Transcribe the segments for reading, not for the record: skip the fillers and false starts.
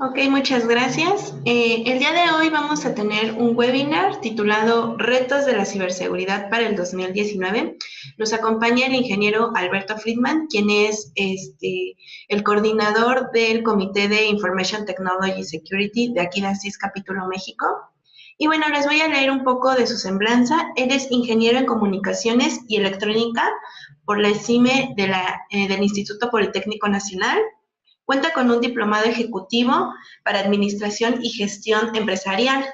Ok, muchas gracias. El día de hoy vamos a tener un webinar titulado Retos de la ciberseguridad para el 2019. Nos acompaña el ingeniero Alberto Friedman, quien es el coordinador del Comité de Information Technology Security de aquí de ASIS Capítulo México. Y bueno, les voy a leer un poco de su semblanza. Él es ingeniero en comunicaciones y electrónica por la ESIME del Instituto Politécnico Nacional. Cuenta con un diplomado ejecutivo para Administración y Gestión Empresarial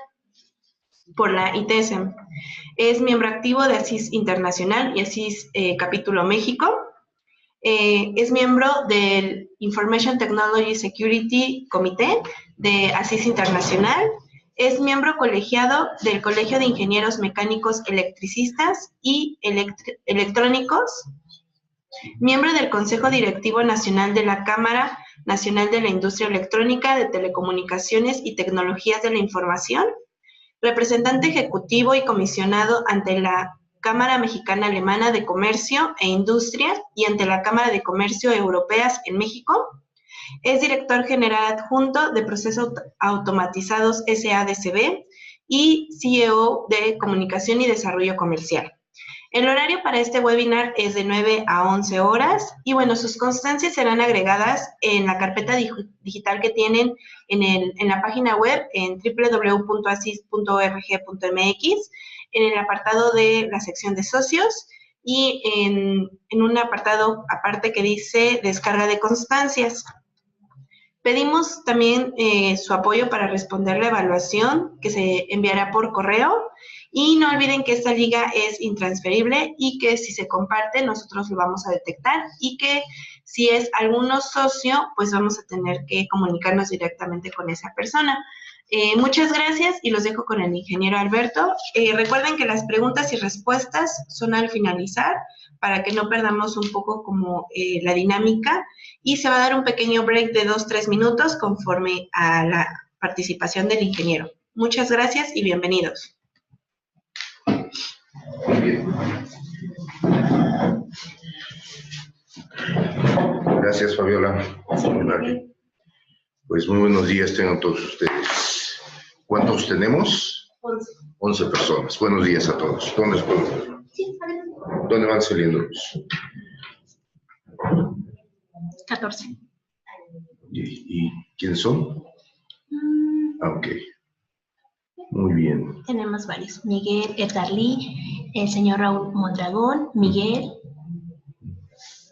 por la ITESM. Es miembro activo de ASIS Internacional y ASIS Capítulo México. Es miembro del Information Technology Security Comité de ASIS Internacional. Es miembro colegiado del Colegio de Ingenieros Mecánicos Electricistas y Electrónicos. Miembro del Consejo Directivo Nacional de la Cámara Nacional de la Industria Electrónica, de Telecomunicaciones y Tecnologías de la Información, representante ejecutivo y comisionado ante la Cámara Mexicana Alemana de Comercio e Industria y ante la Cámara de Comercio Europeas en México. Es director general adjunto de Procesos Automatizados SADCB y CEO de Comunicación y Desarrollo Comercial. El horario para este webinar es de 9 a 11 horas y bueno, sus constancias serán agregadas en la carpeta digital que tienen en la página web en www.asis.org.mx, en el apartado de la sección de socios y en un apartado aparte que dice descarga de constancias. Pedimos también su apoyo para responder la evaluación que se enviará por correo y no olviden que esta liga es intransferible y que si se comparte nosotros lo vamos a detectar y que si es alguno socio pues vamos a tener que comunicarnos directamente con esa persona. Muchas gracias y los dejo con el ingeniero Alberto. Recuerden que las preguntas y respuestas son al finalizar para que no perdamos un poco como la dinámica y se va a dar un pequeño break de 2-3 minutos conforme a la participación del ingeniero. Muchas gracias y bienvenidos. Muy bien. Gracias, Fabiola. Pues muy buenos días tengan todos ustedes. ¿Cuántos tenemos? 11. 11 personas. Buenos días a todos. ¿Dónde ¿Dónde van saliendo los? 14. ¿Y quiénes son? Ok. Muy bien. Tenemos varios. Miguel Etarlí, el señor Raúl Mondragón, Miguel.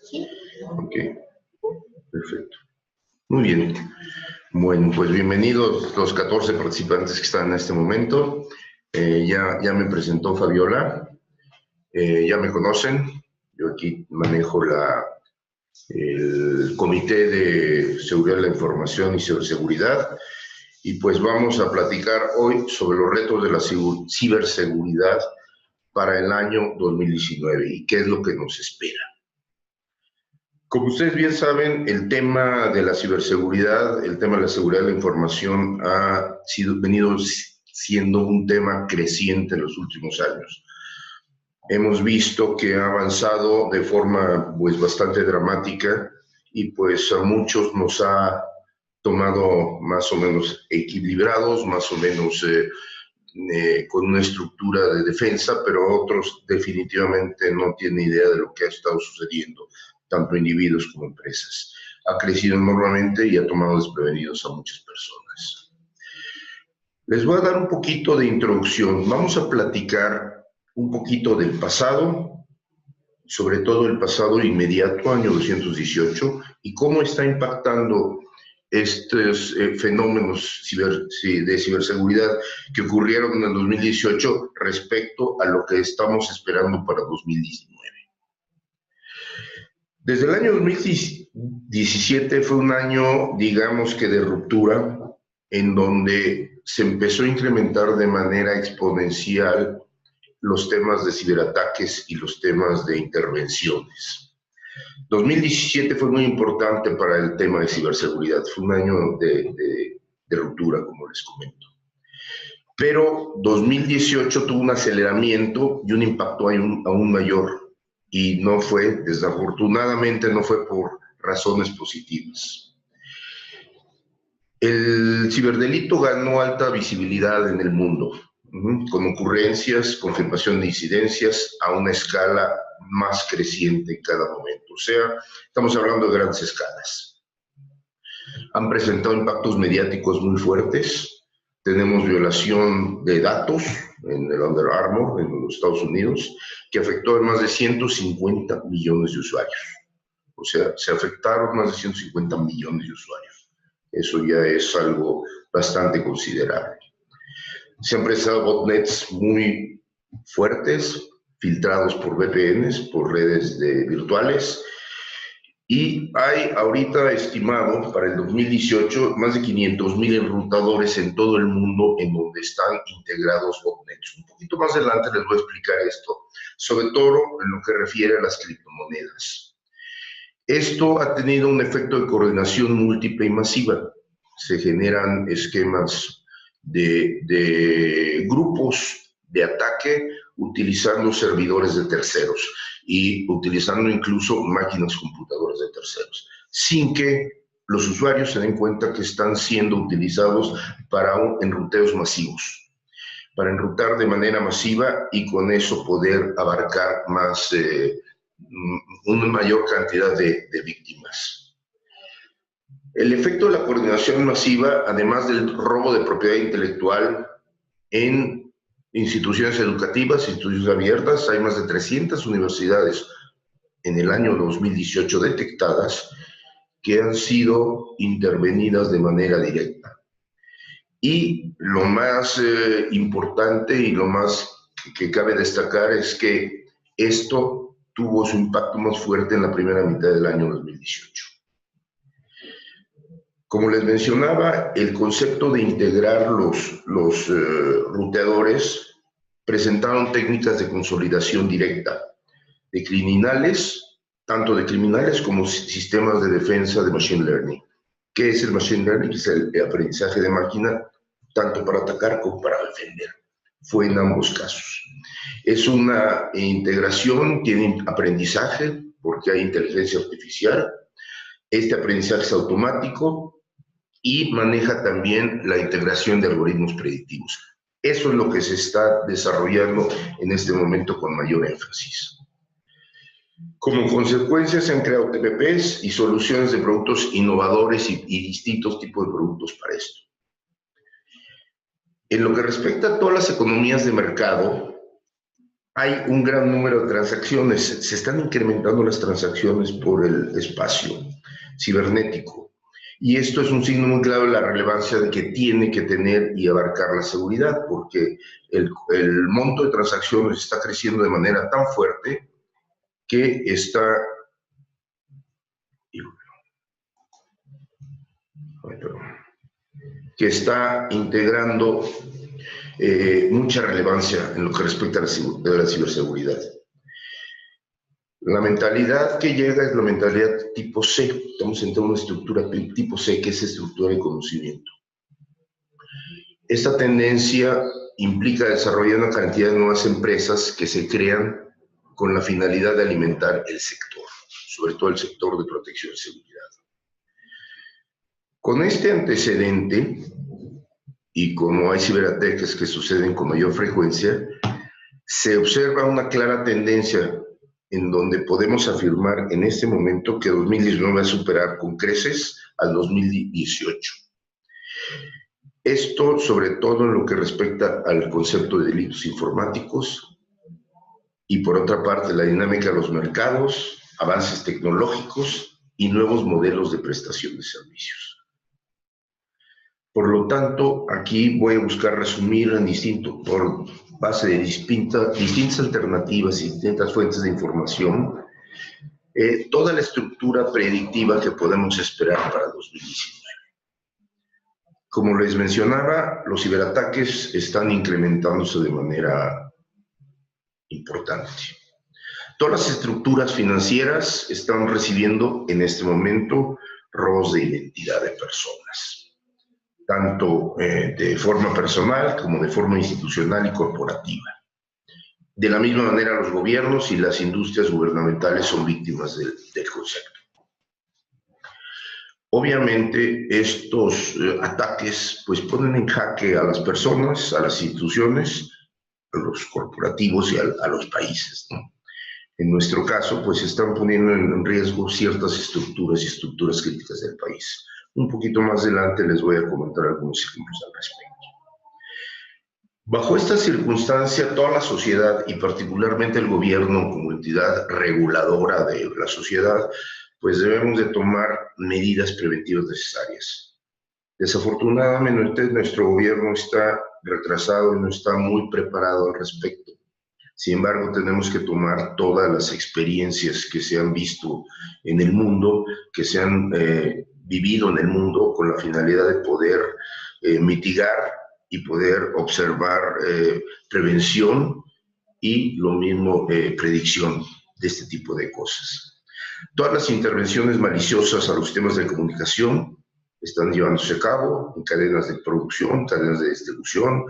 ¿Sí? Ok. Perfecto. Muy bien. Bueno, pues bienvenidos los 14 participantes que están en este momento. Ya me presentó Fabiola. Ya me conocen. Yo aquí manejo el Comité de Seguridad de la Información y Ciberseguridad. Y pues vamos a platicar hoy sobre los retos de la ciberseguridad para el año 2019 y qué es lo que nos espera. Como ustedes bien saben, el tema de la ciberseguridad, el tema de la seguridad de la información ha venido siendo un tema creciente en los últimos años. Hemos visto que ha avanzado de forma pues bastante dramática y pues a muchos nos ha tomado más o menos equilibrados, más o menos con una estructura de defensa, pero otros definitivamente no tienen idea de lo que ha estado sucediendo, tanto individuos como empresas. Ha crecido enormemente y ha tomado desprevenidos a muchas personas. Les voy a dar un poquito de introducción. Vamos a platicar un poquito del pasado, sobre todo el pasado inmediato, año 218, y cómo está impactando estos fenómenos de ciberseguridad que ocurrieron en el 2018 respecto a lo que estamos esperando para 2019. Desde el año 2017 fue un año, digamos que de ruptura, en donde se empezó a incrementar de manera exponencial los temas de ciberataques y los temas de intervenciones. 2017 fue muy importante para el tema de ciberseguridad, fue un año de ruptura, como les comento. Pero 2018 tuvo un aceleramiento y un impacto aún mayor, y no fue, desafortunadamente, no fue por razones positivas. El ciberdelito ganó alta visibilidad en el mundo, con ocurrencias, confirmación de incidencias a una escala más creciente en cada momento. O sea, estamos hablando de grandes escalas. Han presentado impactos mediáticos muy fuertes. Tenemos violación de datos en el Under Armour, en los Estados Unidos, que afectó a más de 150 millones de usuarios. O sea, se afectaron más de 150 millones de usuarios. Eso ya es algo bastante considerable. Se han presentado botnets muy fuertes, filtrados por VPNs, por redes virtuales, y hay ahorita estimado para el 2018 más de 500,000 enrutadores en todo el mundo en donde están integrados botnets. Un poquito más adelante les voy a explicar esto, sobre todo en lo que refiere a las criptomonedas. Esto ha tenido un efecto de coordinación múltiple y masiva. Se generan esquemas de grupos de ataque utilizando servidores de terceros y utilizando incluso máquinas computadoras de terceros, sin que los usuarios se den cuenta que están siendo utilizados para enruteos masivos, para enrutar de manera masiva y con eso poder abarcar más, una mayor cantidad de víctimas. El efecto de la coordinación masiva, además del robo de propiedad intelectual en instituciones educativas, instituciones abiertas, hay más de 300 universidades en el año 2018 detectadas que han sido intervenidas de manera directa. Y lo más importante y lo más que cabe destacar es que esto tuvo su impacto más fuerte en la primera mitad del año 2018. Como les mencionaba, el concepto de integrar los ruteadores presentaron técnicas de consolidación directa de criminales, tanto de criminales como sistemas de defensa de Machine Learning. ¿Qué es el Machine Learning? Es el aprendizaje de máquina, tanto para atacar como para defender. Fue en ambos casos. Es una integración, tiene aprendizaje, porque hay inteligencia artificial. Este aprendizaje es automático y maneja también la integración de algoritmos predictivos. Eso es lo que se está desarrollando en este momento con mayor énfasis. Como consecuencia se han creado TPPs y soluciones de productos innovadores y distintos tipos de productos para esto. En lo que respecta a todas las economías de mercado, hay un gran número de transacciones. Se están incrementando las transacciones por el espacio cibernético. Y esto es un signo muy claro de la relevancia de que tiene que tener y abarcar la seguridad, porque el monto de transacciones está creciendo de manera tan fuerte que está integrando mucha relevancia en lo que respecta a la ciberseguridad. La mentalidad que llega es la mentalidad tipo C. Estamos en una estructura tipo C, que es estructura de conocimiento. Esta tendencia implica desarrollar una cantidad de nuevas empresas que se crean con la finalidad de alimentar el sector, sobre todo el sector de protección y seguridad. Con este antecedente, y como hay ciberataques que suceden con mayor frecuencia, se observa una clara tendencia en donde podemos afirmar en este momento que 2019 va a superar con creces al 2018. Esto sobre todo en lo que respecta al concepto de delitos informáticos y por otra parte la dinámica de los mercados, avances tecnológicos y nuevos modelos de prestación de servicios. Por lo tanto, aquí voy a buscar resumir por base de distintas alternativas y distintas fuentes de información, toda la estructura predictiva que podemos esperar para 2019. Como les mencionaba, los ciberataques están incrementándose de manera importante. Todas las estructuras financieras están recibiendo en este momento robos de identidad de personas, tanto de forma personal como de forma institucional y corporativa. De la misma manera, los gobiernos y las industrias gubernamentales son víctimas del concepto. Obviamente estos ataques pues ponen en jaque a las personas, a las instituciones, a los corporativos y a los países, ¿no? En nuestro caso, pues están poniendo en riesgo ciertas estructuras y estructuras críticas del país. Un poquito más adelante les voy a comentar algunos ejemplos al respecto. Bajo esta circunstancia, toda la sociedad y particularmente el gobierno como entidad reguladora de la sociedad, pues debemos de tomar medidas preventivas necesarias. Desafortunadamente, nuestro gobierno está retrasado y no está muy preparado al respecto. Sin embargo, tenemos que tomar todas las experiencias que se han visto en el mundo, que se han vivido en el mundo, con la finalidad de poder mitigar y poder observar prevención y lo mismo predicción de este tipo de cosas. Todas las intervenciones maliciosas a los sistemas de comunicación están llevándose a cabo en cadenas de producción, cadenas de distribución,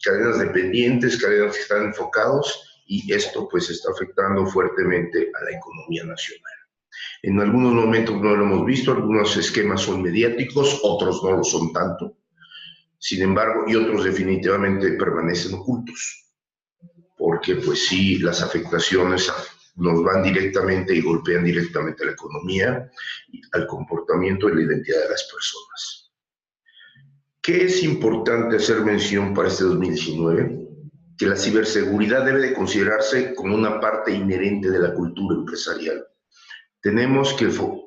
cadenas dependientes, cadenas que están enfocados, y esto pues está afectando fuertemente a la economía nacional. En algunos momentos no lo hemos visto, algunos esquemas son mediáticos, otros no lo son tanto, sin embargo, y otros definitivamente permanecen ocultos, porque pues sí, las afectaciones nos van directamente y golpean directamente a la economía, al comportamiento y la identidad de las personas. ¿Qué es importante hacer mención para este 2019? Que la ciberseguridad debe de considerarse como una parte inherente de la cultura empresarial. Tenemos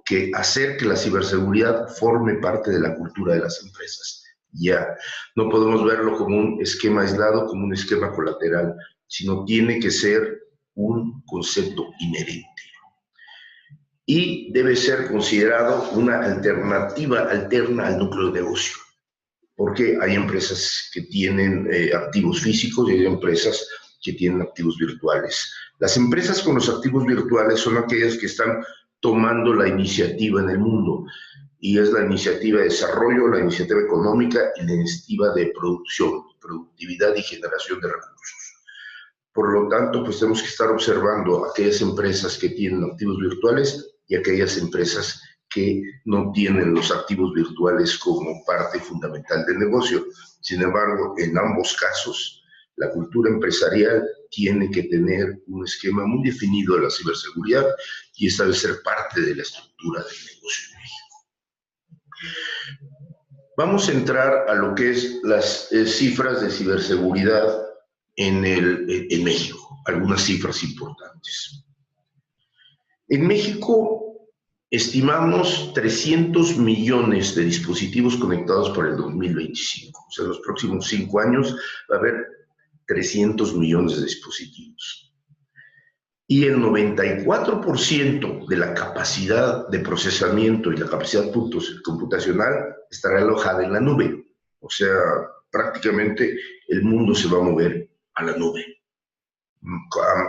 que hacer que la ciberseguridad forme parte de la cultura de las empresas. Ya, no podemos verlo como un esquema aislado, como un esquema colateral, sino tiene que ser un concepto inherente. Y debe ser considerado una alternativa alterna al núcleo de negocio, porque hay empresas que tienen activos físicos y hay empresas que tienen activos virtuales. Las empresas con los activos virtuales son aquellas que están tomando la iniciativa en el mundo, y es la iniciativa de desarrollo, la iniciativa económica y la iniciativa de producción, productividad y generación de recursos. Por lo tanto, pues tenemos que estar observando aquellas empresas que tienen activos virtuales y aquellas empresas que no tienen los activos virtuales como parte fundamental del negocio. Sin embargo, en ambos casos, la cultura empresarial tiene que tener un esquema muy definido de la ciberseguridad, y esta debe ser parte de la estructura del negocio en México. Vamos a entrar a lo que es las cifras de ciberseguridad en México, algunas cifras importantes. En México estimamos 300 millones de dispositivos conectados para el 2025. O sea, en los próximos 5 años va a haber 300 millones de dispositivos. Y el 94% de la capacidad de procesamiento y la capacidad computacional estará alojada en la nube. O sea, prácticamente el mundo se va a mover a la nube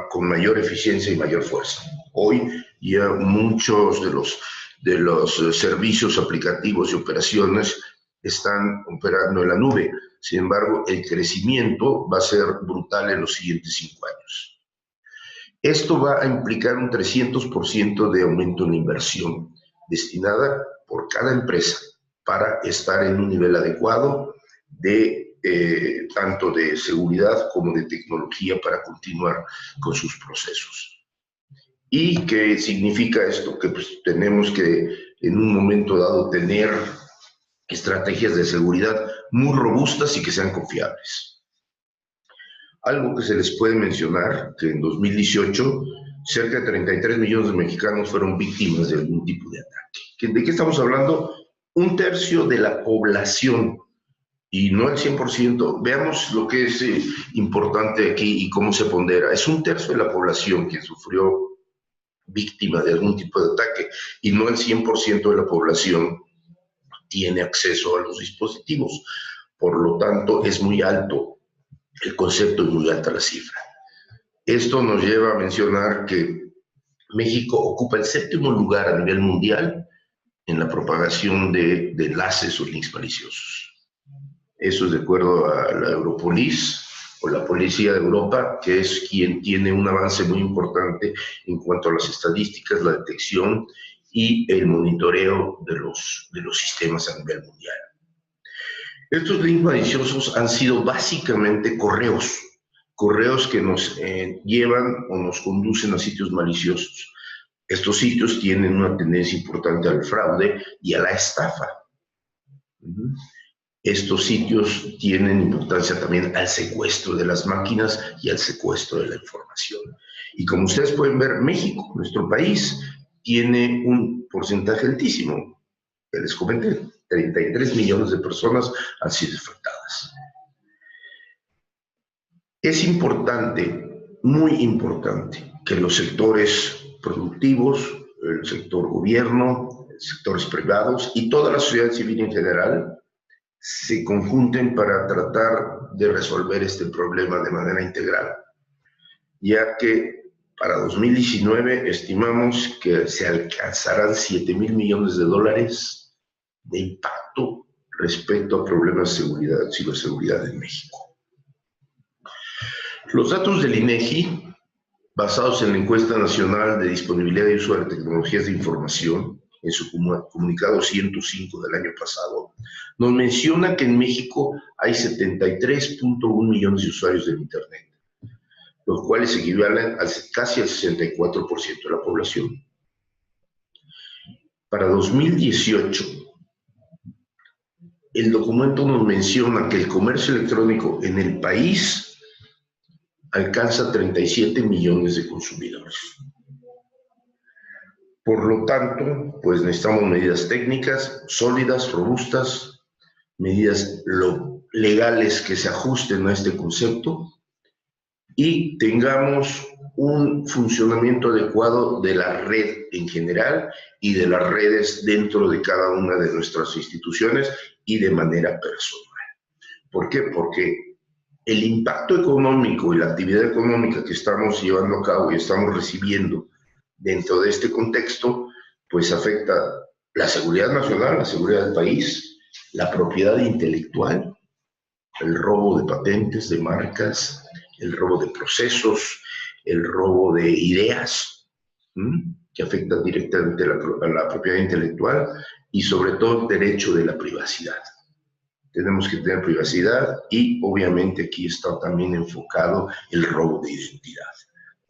con mayor eficiencia y mayor fuerza. Hoy ya muchos de los servicios aplicativos y operaciones están operando en la nube. Sin embargo, el crecimiento va a ser brutal en los siguientes 5 años. Esto va a implicar un 300% de aumento en la inversión destinada por cada empresa para estar en un nivel adecuado de tanto de seguridad como de tecnología para continuar con sus procesos. ¿Y qué significa esto? Que pues, tenemos que en un momento dado tener estrategias de seguridad muy robustas y que sean confiables. Algo que se les puede mencionar, que en 2018 cerca de 33 millones de mexicanos fueron víctimas de algún tipo de ataque. ¿De qué estamos hablando? Un tercio de la población, y no el 100%. Veamos lo que es importante aquí y cómo se pondera. Es un tercio de la población quien sufrió víctima de algún tipo de ataque, y no el 100% de la población tiene acceso a los dispositivos. Por lo tanto, es muy alto el concepto y muy alta la cifra. Esto nos lleva a mencionar que México ocupa el 7º lugar a nivel mundial en la propagación de enlaces o links maliciosos. Eso es de acuerdo a la Europolis, o la Policía de Europa, que es quien tiene un avance muy importante en cuanto a las estadísticas, la detección y el monitoreo de los sistemas a nivel mundial. Estos links maliciosos han sido básicamente correos que nos llevan o nos conducen a sitios maliciosos. Estos sitios tienen una tendencia importante al fraude y a la estafa. Estos sitios tienen importancia también al secuestro de las máquinas y al secuestro de la información. Y como ustedes pueden ver, México, nuestro país, tiene un porcentaje altísimo. Que les comenté, 33 millones de personas han sido afectadas. Es importante, muy importante, que los sectores productivos, el sector gobierno, sectores privados y toda la sociedad civil en general se conjunten para tratar de resolver este problema de manera integral, ya que para 2019 estimamos que se alcanzarán 7,000 millones de dólares de impacto respecto a problemas de seguridad, ciberseguridad en México. Los datos del INEGI, basados en la Encuesta Nacional de Disponibilidad y Uso de Tecnologías de Información, en su comunicado 105 del año pasado, nos menciona que en México hay 73.1 millones de usuarios del Internet, los cuales equivalen casi al 64% de la población. Para 2018, el documento nos menciona que el comercio electrónico en el país alcanza 37 millones de consumidores. Por lo tanto, pues necesitamos medidas técnicas sólidas, robustas, medidas legales que se ajusten a este concepto y tengamos un funcionamiento adecuado de la red en general y de las redes dentro de cada una de nuestras instituciones y de manera personal. ¿Por qué? Porque el impacto económico y la actividad económica que estamos llevando a cabo y estamos recibiendo dentro de este contexto, pues afecta la seguridad nacional, la seguridad del país, la propiedad intelectual, el robo de patentes, de marcas, el robo de procesos, el robo de ideas, que afectan directamente a la propiedad intelectual y sobre todo el derecho de la privacidad. Tenemos que tener privacidad y obviamente aquí está también enfocado el robo de identidad.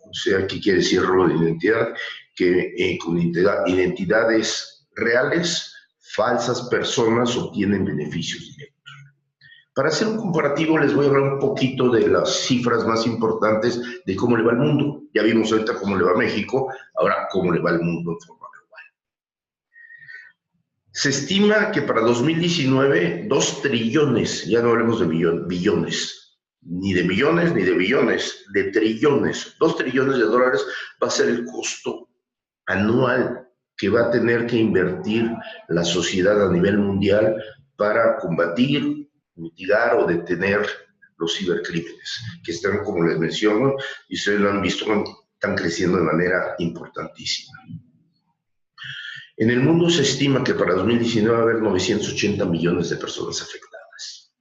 O sea, ¿qué quiere decir robo de identidad? Que con identidades reales, falsas personas obtienen beneficios directos. Para hacer un comparativo les voy a hablar un poquito de las cifras más importantes de cómo le va al mundo. Ya vimos ahorita cómo le va a México, ahora cómo le va al mundo en forma global. Se estima que para 2019, 2 trillones, ya no hablemos de billones, ni de millones ni de billones, de trillones, 2 trillones de dólares va a ser el costo anual que va a tener que invertir la sociedad a nivel mundial para combatir, mitigar o detener los cibercrímenes, que están, como les menciono, y ustedes lo han visto, están creciendo de manera importantísima. En el mundo se estima que para 2019 va a haber 980 millones de personas afectadas.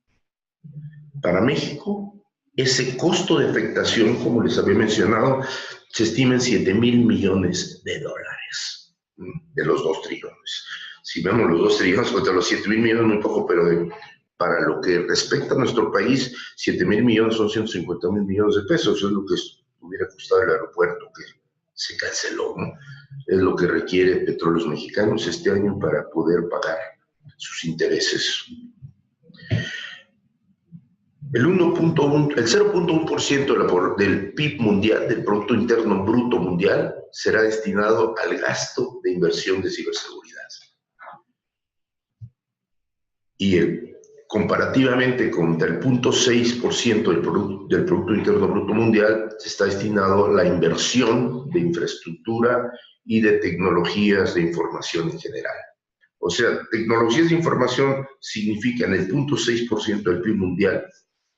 Para México, ese costo de afectación, como les había mencionado, se estima en 7,000 millones de dólares, de los 2 trillones. Si vemos los 2 trillones contra los 7,000 millones, muy poco, pero para lo que respecta a nuestro país, 7,000 millones son 150,000 millones de pesos. Eso es lo que hubiera costado el aeropuerto que se canceló, ¿no? Es lo que requiere Petróleos Mexicanos este año para poder pagar sus intereses. El 0.1% del PIB mundial, del Producto Interno Bruto mundial, será destinado al gasto de inversión de ciberseguridad. Y comparativamente con el 0.6% del Producto Interno Bruto mundial, se está destinado a la inversión de infraestructura y de tecnologías de información en general. O sea, tecnologías de información significan el 0.6% del PIB mundial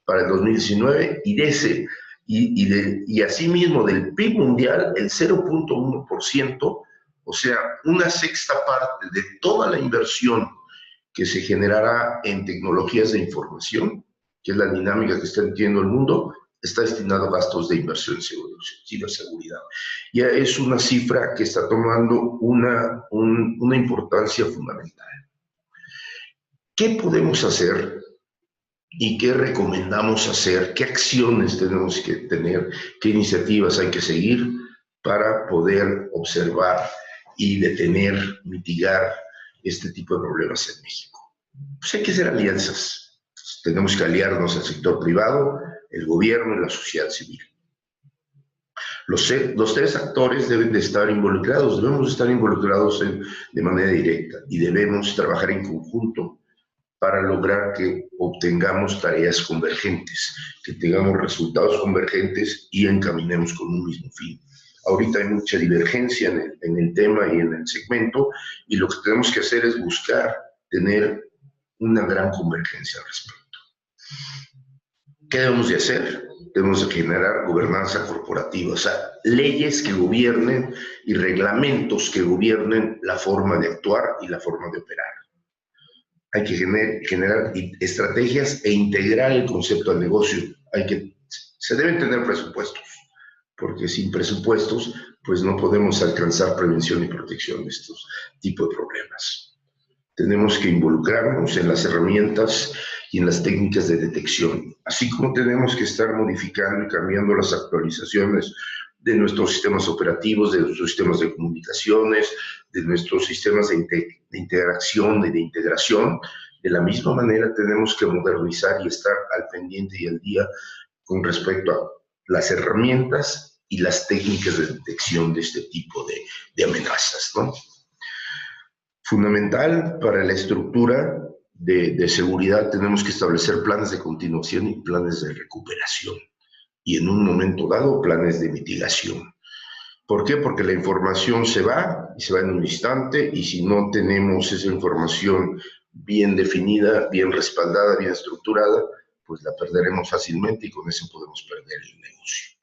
para el 2019 y asimismo del PIB mundial el 0.1%, o sea, una sexta parte de toda la inversión que se generará en tecnologías de información, que es la dinámica que está teniendo el mundo, está destinado a gastos de inversión en ciberseguridad. Ya es una cifra que está tomando una importancia fundamental. ¿Qué podemos hacer y qué recomendamos hacer? ¿Qué acciones tenemos que tener? ¿Qué iniciativas hay que seguir para poder observar y detener, mitigar este tipo de problemas en México? Pues hay que hacer alianzas. Tenemos que aliarnos al sector privado, el gobierno y la sociedad civil. Los tres actores deben de estar involucrados, debemos estar involucrados de manera directa y debemos trabajar en conjunto para lograr que obtengamos tareas convergentes, que tengamos resultados convergentes y encaminemos con un mismo fin. Ahorita hay mucha divergencia en el tema y en el segmento, y lo que tenemos que hacer es buscar tener una gran convergencia al respecto. ¿Qué debemos de hacer? Debemos de generar gobernanza corporativa, o sea, leyes que gobiernen y reglamentos que gobiernen la forma de actuar y la forma de operar. Hay que generar estrategias e integrar el concepto al negocio. Se deben tener presupuestos, porque sin presupuestos, pues no podemos alcanzar prevención y protección de estos tipos de problemas. Tenemos que involucrarnos en las herramientas y en las técnicas de detección, así como tenemos que estar modificando y cambiando las actualizaciones de nuestros sistemas operativos, de nuestros sistemas de comunicaciones, de nuestros sistemas de interacción y de integración. De la misma manera tenemos que modernizar y estar al pendiente y al día con respecto a las herramientas y las técnicas de detección de este tipo de amenazas, ¿no? Fundamental para la estructura de seguridad, tenemos que establecer planes de continuación y planes de recuperación, y en un momento dado planes de mitigación. ¿Por qué? Porque la información se va y se va en un instante, y si no tenemos esa información bien definida, bien respaldada, bien estructurada, pues la perderemos fácilmente y con eso podemos perder el negocio.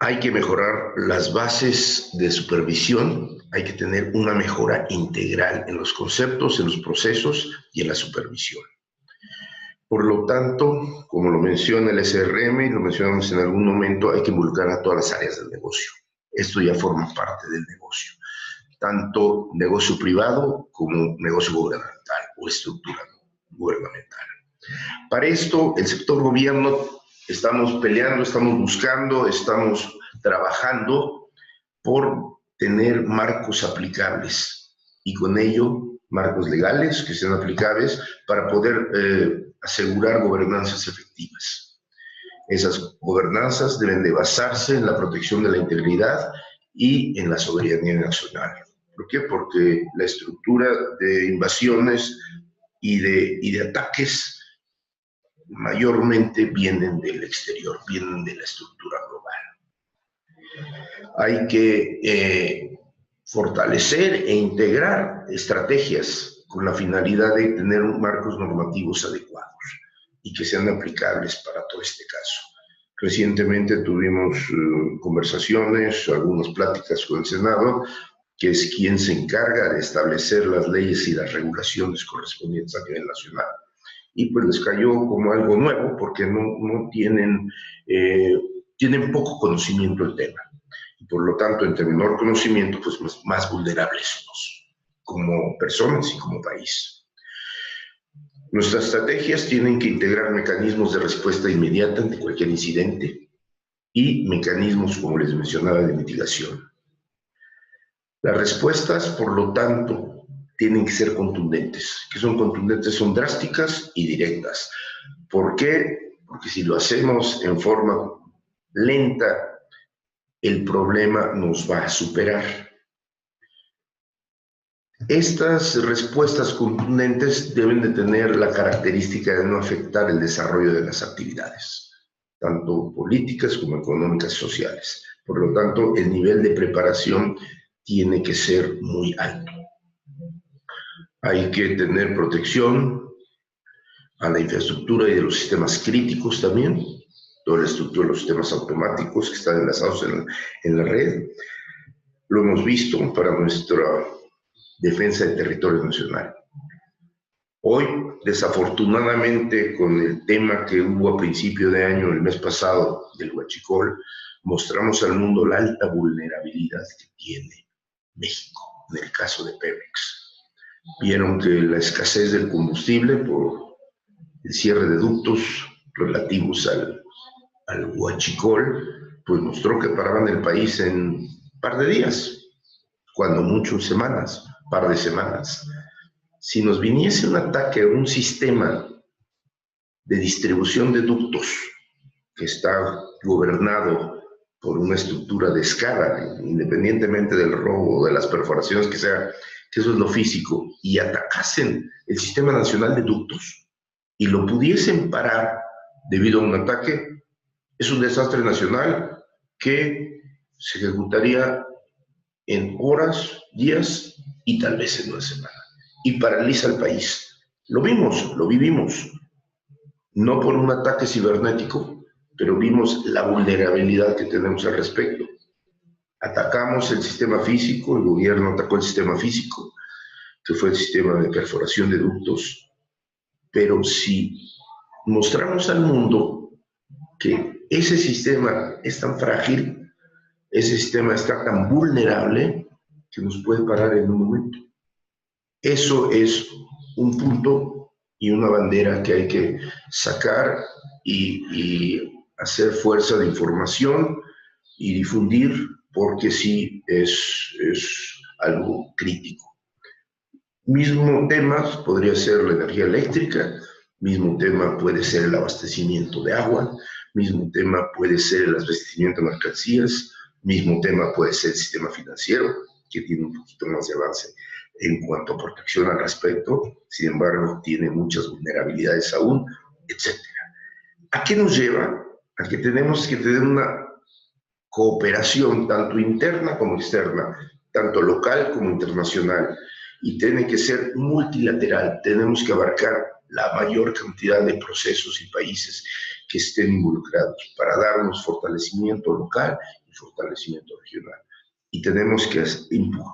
Hay que mejorar las bases de supervisión, hay que tener una mejora integral en los conceptos, en los procesos y en la supervisión. Por lo tanto, como lo menciona el SRM y lo mencionamos en algún momento, hay que involucrar a todas las áreas del negocio. Esto ya forma parte del negocio, tanto negocio privado como negocio gubernamental o estructura gubernamental. Para esto, el sector gobierno estamos peleando, estamos buscando, estamos trabajando por tener marcos aplicables y con ello marcos legales que sean aplicables para poder asegurar gobernanzas efectivas. Esas gobernanzas deben de basarse en la protección de la integridad y en la soberanía nacional. ¿Por qué? Porque la estructura de invasiones y de ataques mayormente vienen del exterior, vienen de la estructura global. Hay que fortalecer e integrar estrategias con la finalidad de tener marcos normativos adecuados y que sean aplicables para todo este caso. Recientemente tuvimos conversaciones, algunas pláticas con el Senado, que es quien se encarga de establecer las leyes y las regulaciones correspondientes a nivel nacional. Y pues les cayó como algo nuevo porque no tienen poco conocimiento del tema. Y por lo tanto, entre menor conocimiento, pues más vulnerables somos como personas y como país. Nuestras estrategias tienen que integrar mecanismos de respuesta inmediata ante cualquier incidente y mecanismos, como les mencionaba, de mitigación. Las respuestas, por lo tanto, tienen que ser contundentes. ¿Qué son contundentes? Son drásticas y directas. ¿Por qué? Porque si lo hacemos en forma lenta, el problema nos va a superar. Estas respuestas contundentes deben de tener la característica de no afectar el desarrollo de las actividades, tanto políticas como económicas y sociales. Por lo tanto, el nivel de preparación tiene que ser muy alto. Hay que tener protección a la infraestructura y de los sistemas críticos también, toda la estructura de los sistemas automáticos que están enlazados en la red. Lo hemos visto para nuestra defensa del territorio nacional. Hoy, desafortunadamente, con el tema que hubo a principio de año, el mes pasado, del huachicol, mostramos al mundo la alta vulnerabilidad que tiene México en el caso de Pemex. Vieron que la escasez del combustible por el cierre de ductos relativos al huachicol, pues mostró que paraban el país en un par de días, cuando mucho semanas, par de semanas. Si nos viniese un ataque a un sistema de distribución de ductos que está gobernado por una estructura de escala, independientemente del robo o de las perforaciones que sea, que eso es lo físico, y atacasen el Sistema Nacional de Ductos y lo pudiesen parar debido a un ataque, es un desastre nacional que se ejecutaría en horas, días y tal vez en una semana. Y paraliza al país. Lo vimos, lo vivimos. No por un ataque cibernético, pero vimos la vulnerabilidad que tenemos al respecto. Atacamos el sistema físico, el gobierno atacó el sistema físico, que fue el sistema de perforación de ductos, pero si mostramos al mundo que ese sistema es tan frágil, ese sistema está tan vulnerable, que nos puede parar en un momento. Eso es un punto y una bandera que hay que sacar y hacer fuerza de información y difundir, porque sí es algo crítico. Mismo tema podría ser la energía eléctrica, mismo tema puede ser el abastecimiento de agua, mismo tema puede ser el abastecimiento de mercancías, mismo tema puede ser el sistema financiero, que tiene un poquito más de avance en cuanto a protección al respecto, sin embargo tiene muchas vulnerabilidades aún, etc. ¿A qué nos lleva? A que tenemos que tener una cooperación tanto interna como externa, tanto local como internacional, y tiene que ser multilateral. Tenemos que abarcar la mayor cantidad de procesos y países que estén involucrados para darnos fortalecimiento local y fortalecimiento regional. Y tenemos que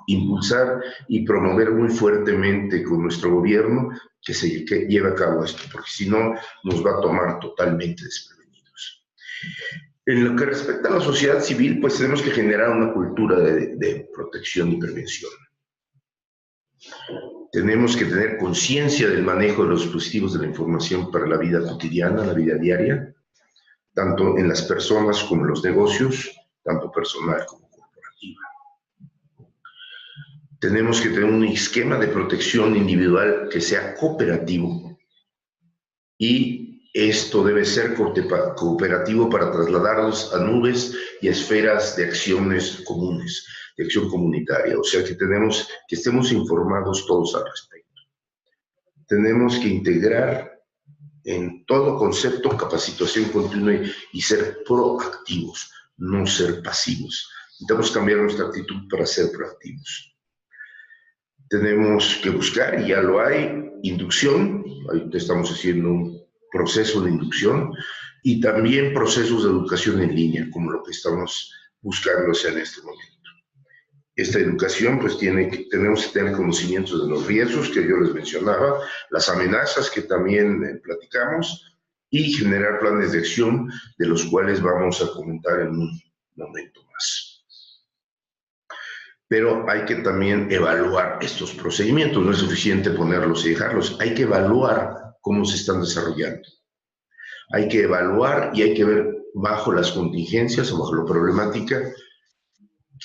impulsar y promover muy fuertemente con nuestro gobierno que lleve a cabo esto, porque si no nos va a tomar totalmente desprevenidos. En lo que respecta a la sociedad civil, pues tenemos que generar una cultura de protección y prevención. Tenemos que tener conciencia del manejo de los dispositivos de la información para la vida cotidiana, la vida diaria, tanto en las personas como en los negocios, tanto personal como corporativa. Tenemos que tener un esquema de protección individual que sea cooperativo, y esto debe ser cooperativo para trasladarlos a nubes y a esferas de acciones comunes, de acción comunitaria. O sea que tenemos que estemos informados todos al respecto. Tenemos que integrar en todo concepto capacitación continua y ser proactivos, no ser pasivos. Necesitamos cambiar nuestra actitud para ser proactivos. Tenemos que buscar, y ya lo hay, inducción. Ahorita estamos haciendo un proceso de inducción y también procesos de educación en línea, como lo que estamos buscando hacer en este momento. Esta educación, pues tenemos que tener conocimientos de los riesgos que yo les mencionaba, las amenazas que también platicamos, y generar planes de acción de los cuales vamos a comentar en un momento más. Pero hay que también evaluar estos procedimientos, no es suficiente ponerlos y dejarlos, hay que evaluar cómo se están desarrollando. Hay que evaluar y hay que ver bajo las contingencias o bajo la problemática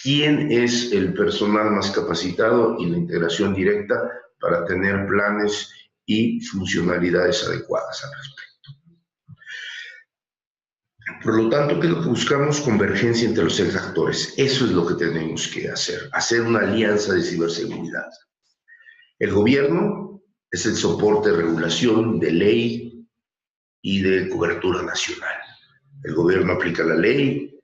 quién es el personal más capacitado y la integración directa para tener planes y funcionalidades adecuadas al respecto. Por lo tanto, ¿qué es lo que buscamos? Convergencia entre los seis actores. Eso es lo que tenemos que hacer una alianza de ciberseguridad. El gobierno es el soporte de regulación, de ley y de cobertura nacional. El gobierno aplica la ley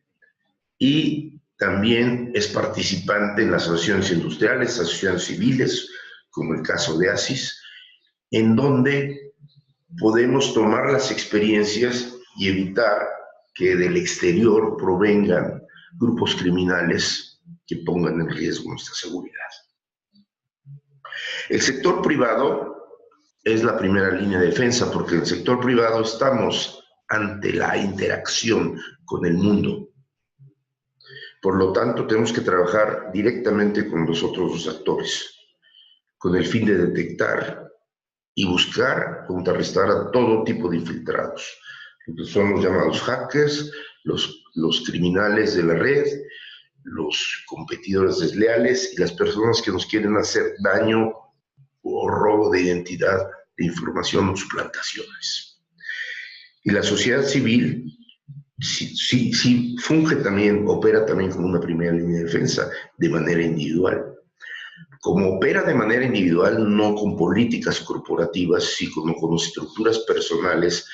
y también es participante en las asociaciones industriales, asociaciones civiles, como el caso de ASIS, en donde podemos tomar las experiencias y evitar que del exterior provengan grupos criminales que pongan en riesgo nuestra seguridad. El sector privado es la primera línea de defensa, porque en el sector privado estamos ante la interacción con el mundo. Por lo tanto, tenemos que trabajar directamente con los otros actores, con el fin de detectar y buscar contrarrestar a todo tipo de infiltrados, que son los llamados hackers, los criminales de la red, los competidores desleales y las personas que nos quieren hacer daño o robo de identidad, de información o suplantaciones. Y la sociedad civil sí funge también, opera también como una primera línea de defensa de manera individual. Como opera de manera individual, no con políticas corporativas, sino con estructuras personales,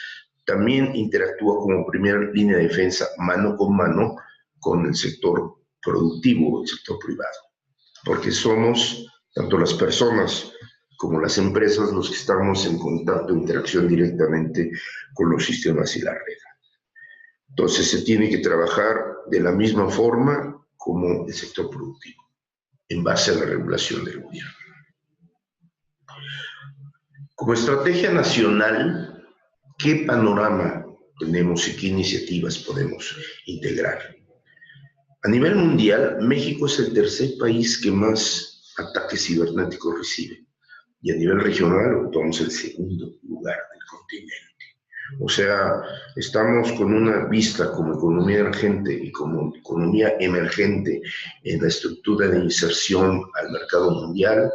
también interactúa como primera línea de defensa mano con mano con el sector productivo, el sector privado. Porque somos, tanto las personas como las empresas, los que estamos en contacto, interacción directamente con los sistemas y la red. Entonces se tiene que trabajar de la misma forma como el sector productivo, en base a la regulación del gobierno. Como estrategia nacional, ¿qué panorama tenemos y qué iniciativas podemos integrar? A nivel mundial, México es el tercer país que más ataques cibernéticos recibe. Y a nivel regional ocupamos el segundo lugar del continente. O sea, estamos con una vista como economía emergente y como economía emergente en la estructura de inserción al mercado mundial,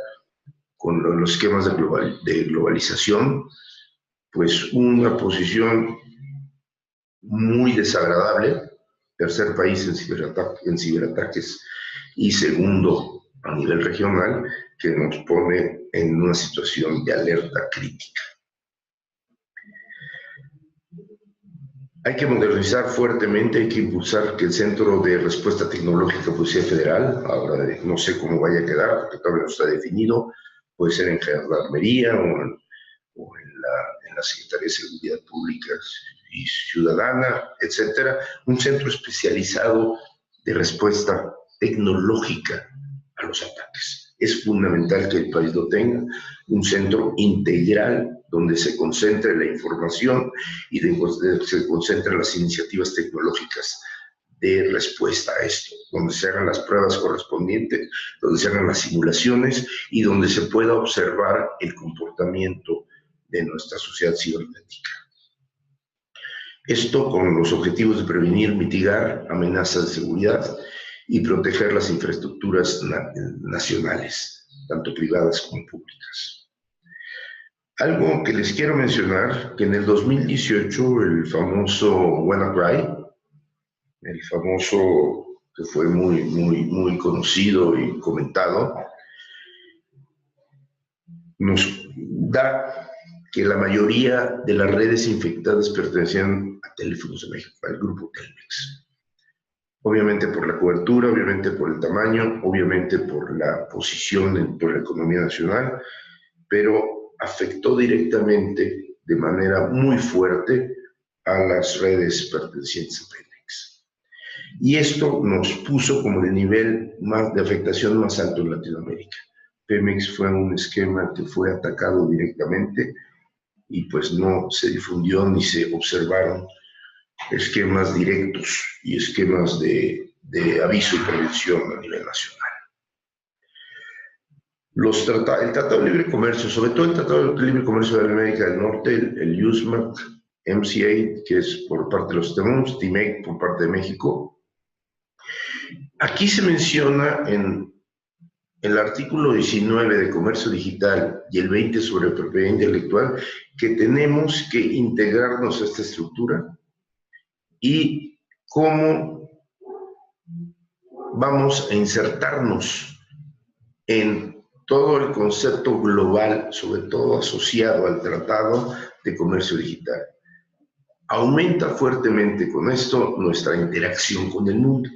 con los esquemas de globalización, pues una posición muy desagradable, tercer país en ciberataques y segundo a nivel regional, que nos pone en una situación de alerta crítica. Hay que modernizar fuertemente, hay que impulsar que el Centro de Respuesta Tecnológica pues, sea federal. Ahora no sé cómo vaya a quedar, porque todavía no está definido. Puede ser en Gendarmería o en la Secretaría de Seguridad Pública y Ciudadana, etcétera. Un centro especializado de respuesta tecnológica a los ataques. Es fundamental que el país lo tenga, un centro integral donde se concentre la información y se concentren las iniciativas tecnológicas de respuesta a esto, donde se hagan las pruebas correspondientes, donde se hagan las simulaciones y donde se pueda observar el comportamiento de nuestra sociedad cibernética. Esto con los objetivos de prevenir, mitigar amenazas de seguridad y proteger las infraestructuras nacionales, tanto privadas como públicas. Algo que les quiero mencionar, que en el 2018 el famoso WannaCry, el famoso que fue muy conocido y comentado, nos da que la mayoría de las redes infectadas pertenecían a Teléfonos de México, al grupo Telmex. Obviamente por la cobertura, obviamente por el tamaño, obviamente por la posición dentro de la economía nacional, pero afectó directamente de manera muy fuerte a las redes pertenecientes a Pemex. Y esto nos puso como el nivel de afectación más alto en Latinoamérica. Pemex fue un esquema que fue atacado directamente y pues no se difundió ni se observaron esquemas directos y esquemas de aviso y prevención a nivel nacional. El Tratado de Libre Comercio, sobre todo el Tratado de Libre Comercio de América del Norte, el USMCA, MCA, que es por parte de los Estados Unidos, TMEC por parte de México. Aquí se menciona en el artículo 19 de Comercio Digital y el 20 sobre propiedad intelectual que tenemos que integrarnos a esta estructura y cómo vamos a insertarnos en todo el concepto global, sobre todo asociado al Tratado de Comercio Digital. Aumenta fuertemente con esto nuestra interacción con el mundo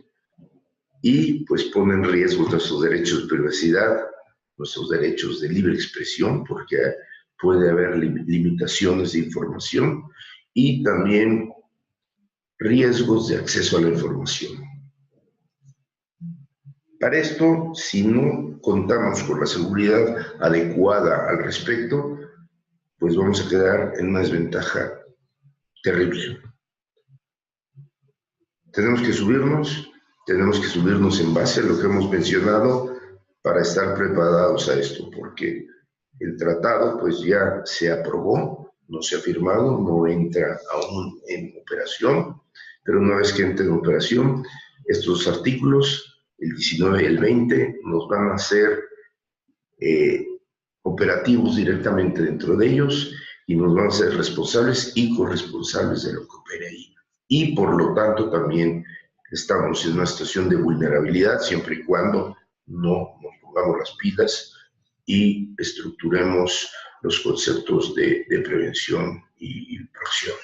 y pues pone en riesgo nuestros derechos de privacidad, nuestros derechos de libre expresión, porque puede haber limitaciones de información y también riesgos de acceso a la información. Para esto, si no contamos con la seguridad adecuada al respecto, pues vamos a quedar en una desventaja terrible. Tenemos que subirnos en base a lo que hemos mencionado para estar preparados a esto, porque el tratado pues ya se aprobó, no se ha firmado, no entra aún en operación, pero una vez que entre en operación, estos artículos, el 19 y el 20, nos van a ser operativos directamente dentro de ellos y nos van a ser responsables y corresponsables de lo que opere ahí. Y por lo tanto también estamos en una situación de vulnerabilidad siempre y cuando no nos pongamos las pilas y estructuremos los conceptos de prevención y proacción.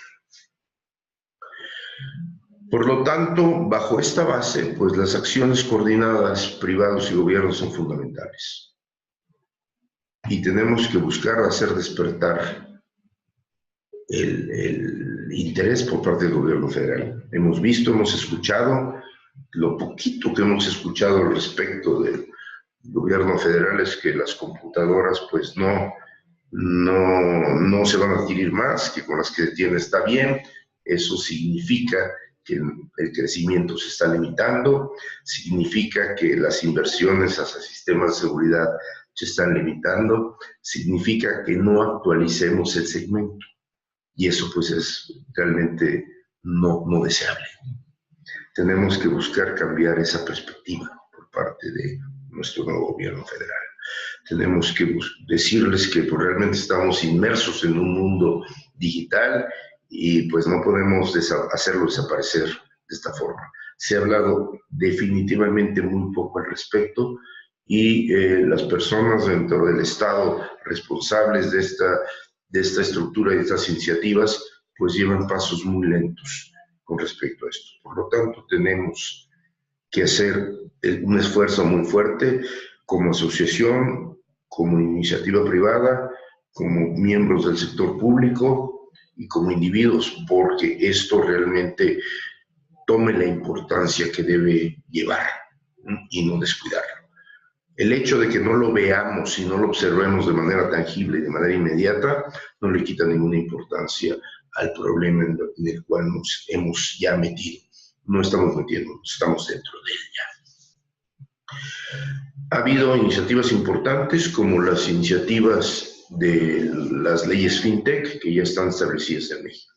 Por lo tanto, bajo esta base, pues las acciones coordinadas, privados y gobiernos son fundamentales. Y tenemos que buscar hacer despertar el interés por parte del gobierno federal. Hemos visto, hemos escuchado, lo poquito que hemos escuchado al respecto del gobierno federal es que las computadoras pues no se van a adquirir más, que con las que tiene está bien. Eso significa que el crecimiento se está limitando, significa que las inversiones hacia sistemas de seguridad se están limitando, significa que no actualicemos el segmento. Y eso pues es realmente no deseable. Tenemos que buscar cambiar esa perspectiva por parte de nuestro nuevo gobierno federal. Tenemos que decirles que pues, realmente estamos inmersos en un mundo digital y pues no podemos hacerlo desaparecer de esta forma. Se ha hablado definitivamente muy poco al respecto y las personas dentro del Estado responsables de esta estructura y de estas iniciativas pues llevan pasos muy lentos con respecto a esto. Por lo tanto, tenemos que hacer un esfuerzo muy fuerte como asociación, como iniciativa privada, como miembros del sector público y como individuos, porque esto realmente tome la importancia que debe llevar y no descuidarlo. El hecho de que no lo veamos y no lo observemos de manera tangible y de manera inmediata no le quita ninguna importancia al problema en el cual nos hemos ya metido. No estamos metiéndonos, estamos dentro de él ya. Ha habido iniciativas importantes como las iniciativas de las leyes FinTech que ya están establecidas en México.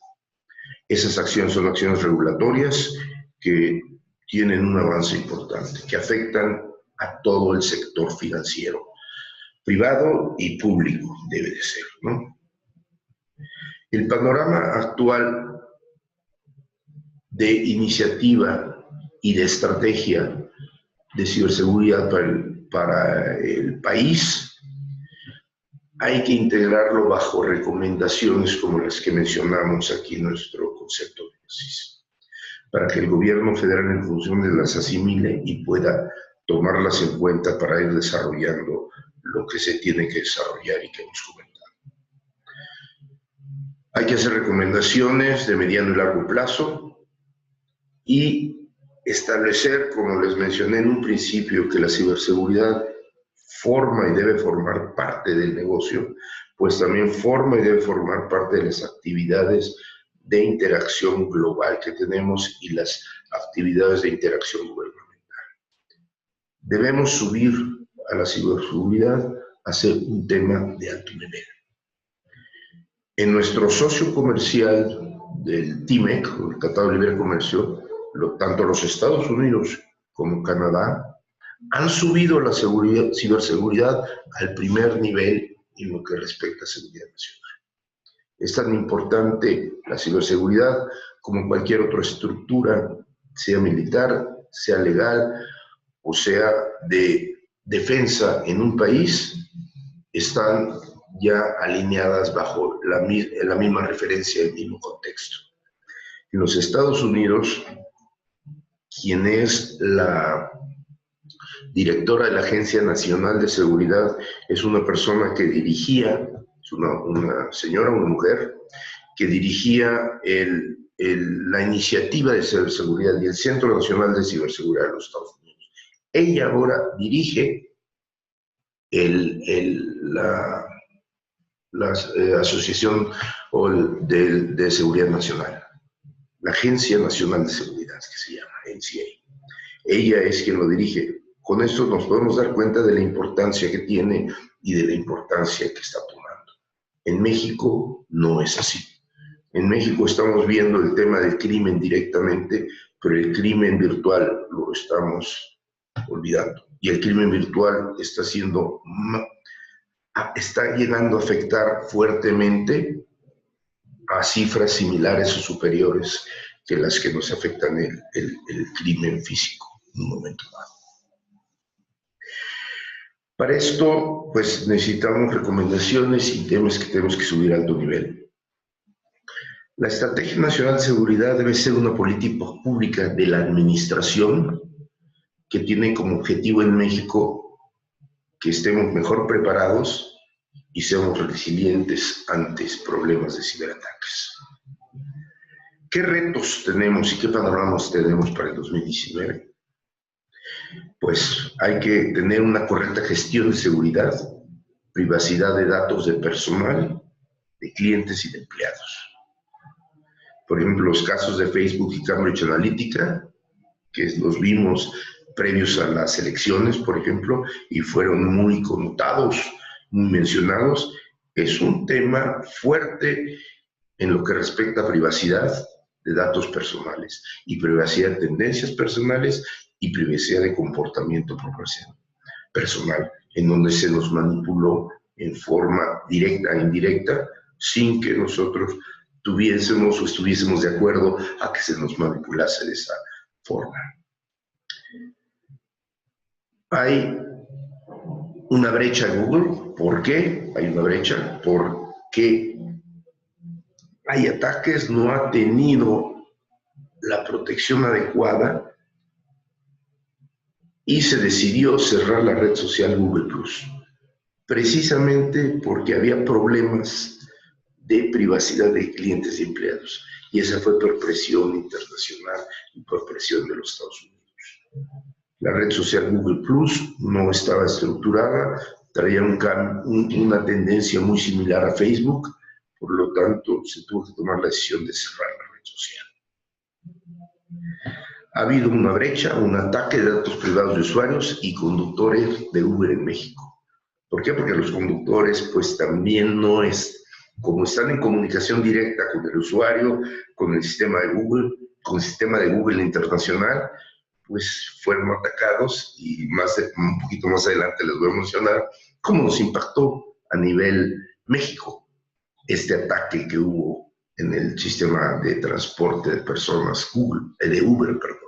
Esas acciones son acciones regulatorias que tienen un avance importante, que afectan a todo el sector financiero, privado y público, debe de ser, ¿no? El panorama actual de iniciativa y de estrategia de ciberseguridad para el país, hay que integrarlo bajo recomendaciones como las que mencionamos aquí en nuestro concepto de crisis, para que el gobierno federal en función de las asimile y pueda tomarlas en cuenta para ir desarrollando lo que se tiene que desarrollar y que hemos comentado. Hay que hacer recomendaciones de mediano y largo plazo y establecer, como les mencioné en un principio, que la ciberseguridad forma y debe formar parte del negocio, pues también forma y debe formar parte de las actividades de interacción global que tenemos y las actividades de interacción gubernamental. Debemos subir a la ciberseguridad a ser un tema de alto nivel. En nuestro socio comercial del TIMEC, el Tratado de Libre Comercio, tanto los Estados Unidos como Canadá han subido la ciberseguridad al primer nivel en lo que respecta a seguridad nacional. Es tan importante la ciberseguridad como cualquier otra estructura, sea militar, sea legal o sea de defensa en un país, están ya alineadas bajo la misma referencia, el mismo contexto. En los Estados Unidos, quien es la directora de la Agencia Nacional de Seguridad, es una persona que dirigía, es una señora, una mujer, que dirigía la iniciativa de ciberseguridad y el Centro Nacional de Ciberseguridad de los Estados Unidos. Ella ahora dirige la Asociación de Seguridad Nacional, la Agencia Nacional de Seguridad, que se llama NCA. Ella es quien lo dirige. Con esto nos podemos dar cuenta de la importancia que tiene y de la importancia que está tomando. En México no es así. En México estamos viendo el tema del crimen directamente, pero el crimen virtual lo estamos olvidando. Y el crimen virtual está llegando a afectar fuertemente a cifras similares o superiores que las que nos afectan el crimen físico en un momento dado. Para esto, pues necesitamos recomendaciones y temas que tenemos que subir a alto nivel. La Estrategia Nacional de Seguridad debe ser una política pública de la administración que tiene como objetivo en México que estemos mejor preparados y seamos resilientes ante problemas de ciberataques. ¿Qué retos tenemos y qué panoramas tenemos para el 2019? Pues hay que tener una correcta gestión de seguridad, privacidad de datos de personal, de clientes y de empleados. Por ejemplo, los casos de Facebook y Cambridge Analytica, que los vimos previos a las elecciones, por ejemplo, y fueron muy connotados, muy mencionados, es un tema fuerte en lo que respecta a privacidad de datos personales y privacidad de tendencias personales y privacidad de comportamiento personal, en donde se nos manipuló en forma directa e indirecta sin que nosotros tuviésemos o estuviésemos de acuerdo a que se nos manipulase de esa forma. Hay una brecha en Google. ¿Por qué hay una brecha? Porque hay ataques, no ha tenido la protección adecuada y se decidió cerrar la red social Google+, precisamente porque había problemas de privacidad de clientes y empleados. Y esa fue por presión internacional y por presión de los Estados Unidos. La red social Google+ no estaba estructurada, traía una tendencia muy similar a Facebook, por lo tanto se tuvo que tomar la decisión de cerrar la red social. Ha habido una brecha, un ataque de datos privados de usuarios y conductores de Uber en México. ¿Por qué? Porque los conductores pues también no es, como están en comunicación directa con el usuario, con el sistema de Google, con el sistema de Google internacional, pues fueron atacados y un poquito más adelante les voy a mencionar cómo nos impactó a nivel México este ataque que hubo en el sistema de transporte de personas de Uber, perdón.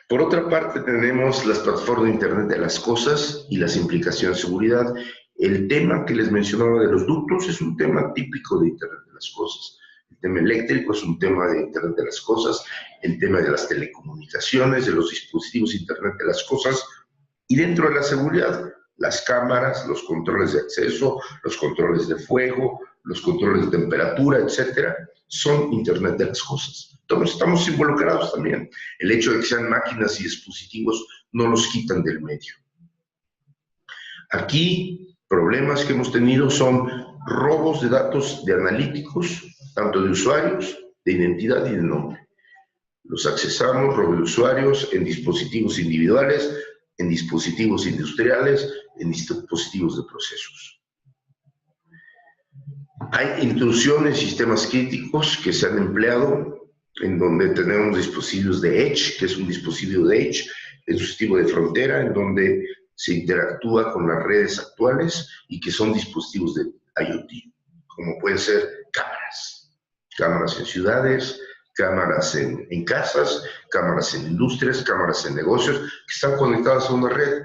Por otra parte, tenemos las plataformas de Internet de las Cosas y las implicaciones de seguridad. El tema que les mencionaba de los ductos es un tema típico de Internet de las Cosas. El tema eléctrico es un tema de Internet de las Cosas, el tema de las telecomunicaciones, de los dispositivos Internet de las Cosas, y dentro de la seguridad, las cámaras, los controles de acceso, los controles de fuego, los controles de temperatura, etcétera, son Internet de las Cosas. Todos estamos involucrados también. El hecho de que sean máquinas y dispositivos no los quitan del medio. Aquí, problemas que hemos tenido son robos de datos de analíticos, tanto de usuarios, de identidad y de nombre. Los accesamos, robo de usuarios, en dispositivos individuales, en dispositivos industriales, en dispositivos de procesos. Hay intrusión en sistemas críticos que se han empleado, en donde tenemos dispositivos de Edge, que es un dispositivo de Edge, es un dispositivo de frontera, en donde se interactúa con las redes actuales y que son dispositivos de IoT, como pueden ser cámaras en ciudades, cámaras en casas, cámaras en industrias, cámaras en negocios, que están conectadas a una red,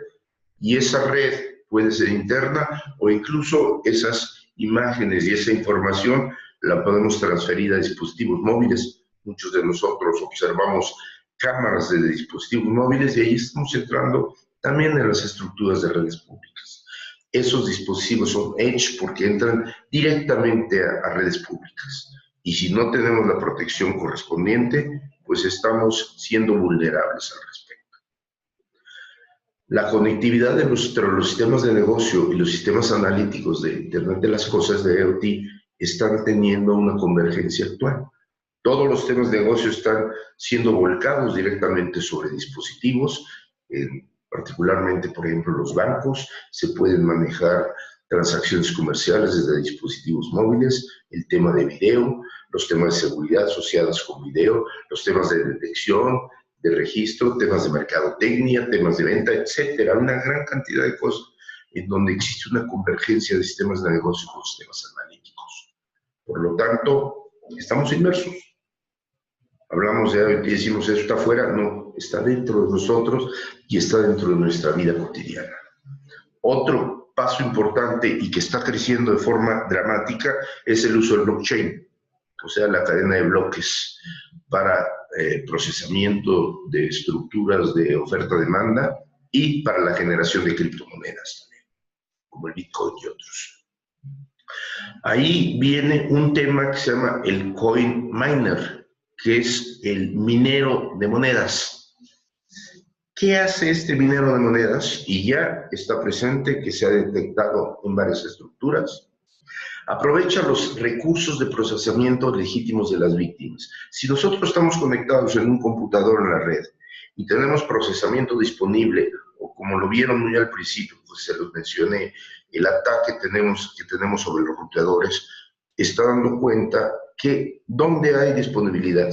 y esa red puede ser interna o incluso esas imágenes y esa información la podemos transferir a dispositivos móviles. Muchos de nosotros observamos cámaras de dispositivos móviles y ahí estamos entrando también en las estructuras de redes públicas. Esos dispositivos son Edge porque entran directamente a redes públicas. Y si no tenemos la protección correspondiente, pues estamos siendo vulnerables al respecto. La conectividad entre los sistemas de negocio y los sistemas analíticos de Internet de las Cosas, de IoT, están teniendo una convergencia actual. Todos los temas de negocio están siendo volcados directamente sobre dispositivos, particularmente, por ejemplo, los bancos. Se pueden manejar transacciones comerciales desde dispositivos móviles, el tema de video, los temas de seguridad asociados con video, los temas de detección, de registro, temas de mercadotecnia, temas de venta, etcétera. Una gran cantidad de cosas en donde existe una convergencia de sistemas de negocio con sistemas analíticos. Por lo tanto, estamos inmersos. Hablamos de IoT y decimos, eso está afuera. No, está dentro de nosotros y está dentro de nuestra vida cotidiana. Otro paso importante y que está creciendo de forma dramática es el uso del blockchain, o sea, la cadena de bloques para procesamiento de estructuras de oferta-demanda y para la generación de criptomonedas también, como el Bitcoin y otros. Ahí viene un tema que se llama el coin miner, que es el minero de monedas. ¿Qué hace este minero de monedas? Y ya está presente, que se ha detectado en varias estructuras. Aprovecha los recursos de procesamiento legítimos de las víctimas. Si nosotros estamos conectados en un computador en la red y tenemos procesamiento disponible, o como lo vieron muy al principio, pues se los mencioné, el ataque que tenemos sobre los ruteadores está dando cuenta que donde hay disponibilidad.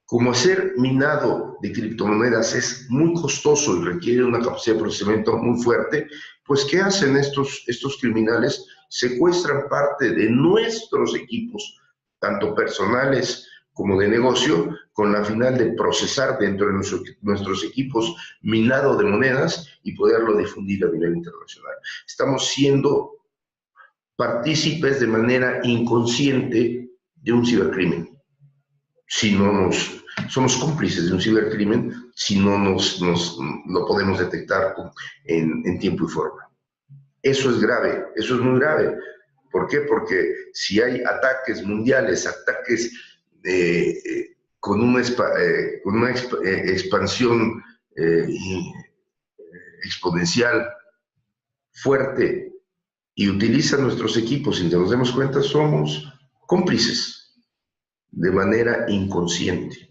Como hacer minado de criptomonedas es muy costoso y requiere una capacidad de procesamiento muy fuerte, pues ¿qué hacen estos criminales? Secuestran parte de nuestros equipos, tanto personales como de negocio, con la final de procesar dentro de nuestros equipos minado de monedas y poderlo difundir a nivel internacional. Estamos siendo partícipes de manera inconsciente de un cibercrimen. Somos cómplices de un cibercrimen si no lo podemos detectar en tiempo y forma. Eso es grave, eso es muy grave. ¿Por qué? Porque si hay ataques mundiales, ataques con una expansión exponencial fuerte y utilizan nuestros equipos sin que nos demos cuenta, somos cómplices de manera inconsciente.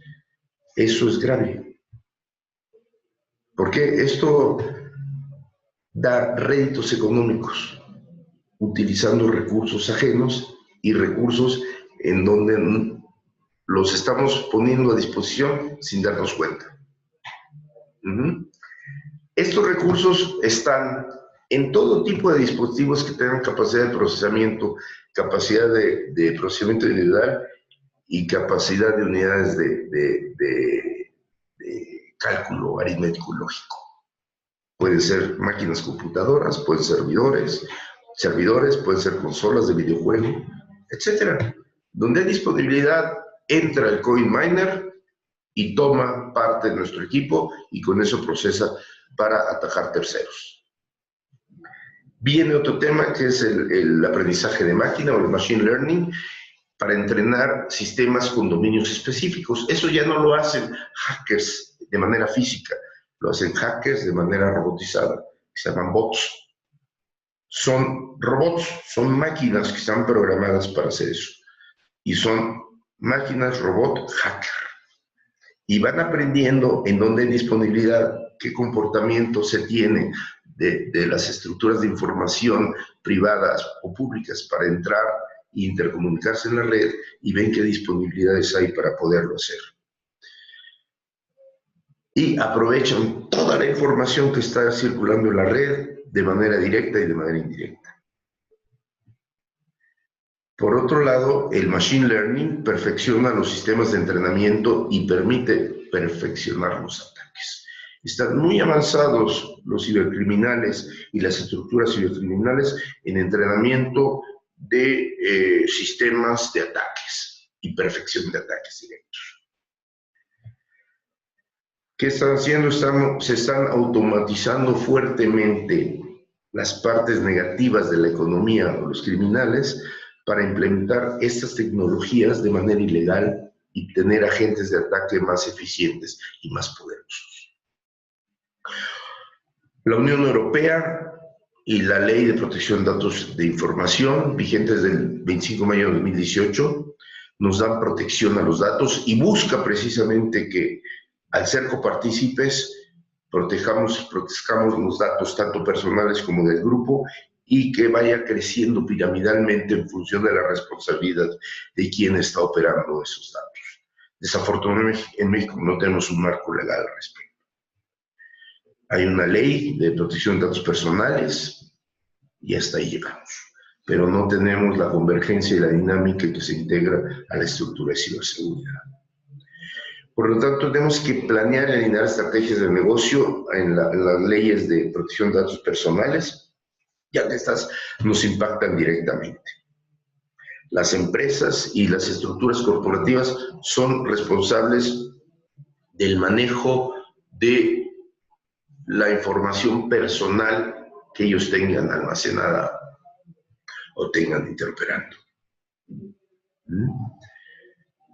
Eso es grave. Porque esto da réditos económicos, utilizando recursos ajenos y recursos en donde los estamos poniendo a disposición sin darnos cuenta. Estos recursos están en todo tipo de dispositivos que tengan capacidad de procesamiento, capacidad de procesamiento individual y capacidad de unidades de cálculo aritmético lógico. Pueden ser máquinas computadoras, pueden ser servidores, pueden ser consolas de videojuego, etc. Donde hay disponibilidad, entra el coin miner y toma parte de nuestro equipo y con eso procesa para atacar terceros. Viene otro tema que es el aprendizaje de máquina o el machine learning, para entrenar sistemas con dominios específicos. Eso ya no lo hacen hackers de manera física, lo hacen hackers de manera robotizada, que se llaman bots. Son robots, son máquinas que están programadas para hacer eso. Y son máquinas robot hacker. Y van aprendiendo en dónde hay disponibilidad, qué comportamiento se tiene de las estructuras de información privadas o públicas para entrar e intercomunicarse en la red, y ven qué disponibilidades hay para poderlo hacer. Y aprovechan toda la información que está circulando en la red de manera directa y de manera indirecta. Por otro lado, el machine learning perfecciona los sistemas de entrenamiento y permite perfeccionar los ataques. Están muy avanzados los cibercriminales y las estructuras cibercriminales en entrenamiento de sistemas de ataques y perfección de ataques directos. ¿Qué están haciendo? Se están automatizando fuertemente las partes negativas de la economía o los criminales para implementar estas tecnologías de manera ilegal y tener agentes de ataque más eficientes y más poderosos. La Unión Europea y la Ley de Protección de Datos de Información, vigentes del 25 de mayo de 2018, nos dan protección a los datos y busca precisamente que, al ser copartícipes, protejamos los datos tanto personales como del grupo y que vaya creciendo piramidalmente en función de la responsabilidad de quien está operando esos datos. Desafortunadamente, en México no tenemos un marco legal al respecto. Hay una ley de protección de datos personales y hasta ahí llegamos. Pero no tenemos la convergencia y la dinámica que se integra a la estructura de ciberseguridad. Por lo tanto, tenemos que planear y alinear estrategias de negocio en las leyes de protección de datos personales, ya que estas nos impactan directamente. Las empresas y las estructuras corporativas son responsables del manejo de la información personal que ellos tengan almacenada o tengan interoperando.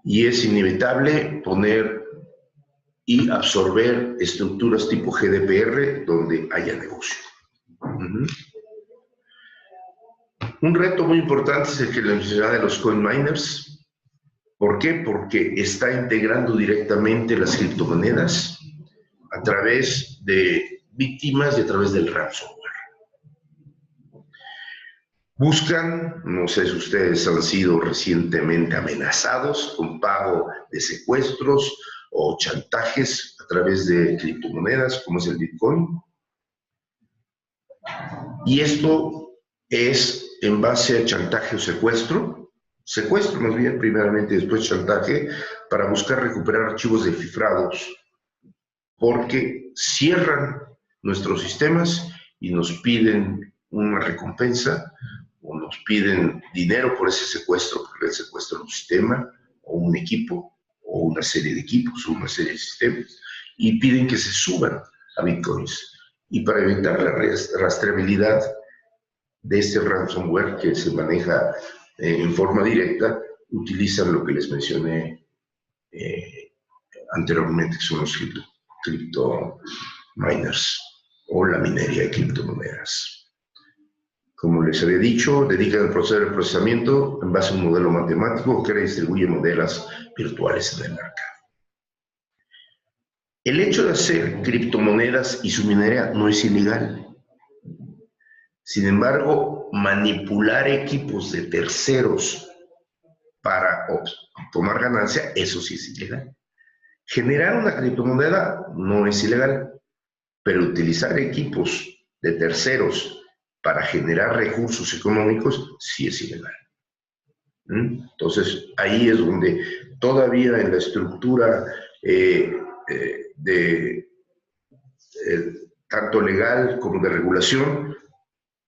Y es inevitable poner y absorber estructuras tipo GDPR donde haya negocio. Un reto muy importante es el que les mencionaba de los coin miners. ¿Por qué? Porque está integrando directamente las criptomonedas a través de víctimas y a través del ransomware. Buscan, no sé si ustedes han sido recientemente amenazados con pago de secuestros o chantajes a través de criptomonedas, como es el Bitcoin. Y esto es en base a chantaje o secuestro más bien primeramente, después chantaje, para buscar recuperar archivos descifrados, porque cierran nuestros sistemas y nos piden una recompensa o nos piden dinero por ese secuestro, porque el secuestro de un sistema o un equipo o una serie de equipos o una serie de sistemas, y piden que se suban a bitcoins. Y para evitar la rastreabilidad de este ransomware que se maneja en forma directa, utilizan lo que les mencioné anteriormente, que son los cripto miners o la minería de criptomonedas. Como les había dicho, dedican el proceso de procesamiento en base a un modelo matemático que redistribuye modelos virtuales en el mercado. El hecho de hacer criptomonedas y su minería no es ilegal. Sin embargo, manipular equipos de terceros para tomar ganancia, eso sí es ilegal. Generar una criptomoneda no es ilegal, pero utilizar equipos de terceros para generar recursos económicos sí es ilegal. Entonces, ahí es donde todavía en la estructura tanto legal como de regulación,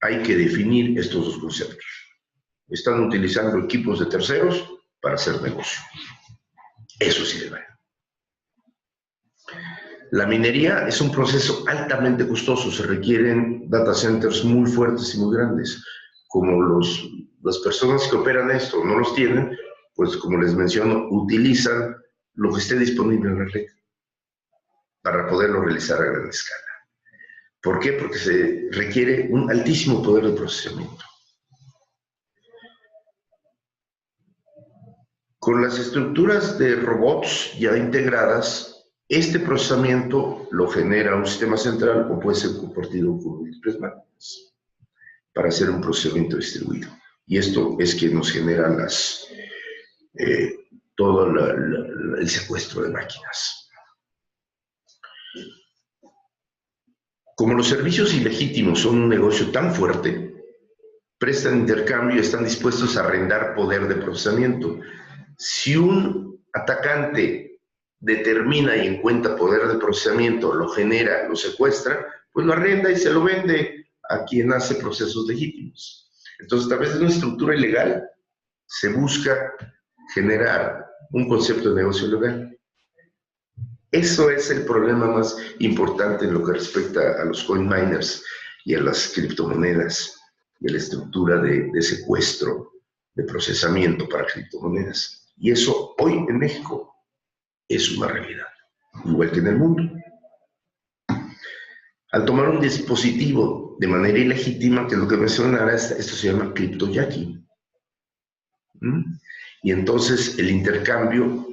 hay que definir estos dos conceptos. Están utilizando equipos de terceros para hacer negocio. Eso es ilegal. La minería es un proceso altamente costoso. Se requieren data centers muy fuertes y muy grandes. Como las personas que operan esto no los tienen, pues como les menciono, utilizan lo que esté disponible en la red para poderlo realizar a gran escala. ¿Por qué? Porque se requiere un altísimo poder de procesamiento. Con las estructuras de robots ya integradas, este procesamiento lo genera un sistema central o puede ser compartido con múltiples máquinas para hacer un procesamiento distribuido. Y esto es que nos genera todo el secuestro de máquinas. Como los servicios ilegítimos son un negocio tan fuerte, prestan intercambio y están dispuestos a arrendar poder de procesamiento. Si un atacante determina y encuentra poder de procesamiento, lo genera, lo secuestra, pues lo arrenda y se lo vende a quien hace procesos legítimos. Entonces, a través de una estructura ilegal, se busca generar un concepto de negocio legal. Eso es el problema más importante en lo que respecta a los coin miners y a las criptomonedas, de la estructura de secuestro, de procesamiento para criptomonedas. Y eso hoy en México es una realidad, igual que en el mundo. al tomar un dispositivo de manera ilegítima, que es lo que mencionará, esto se llama cryptojacking. Y entonces el intercambio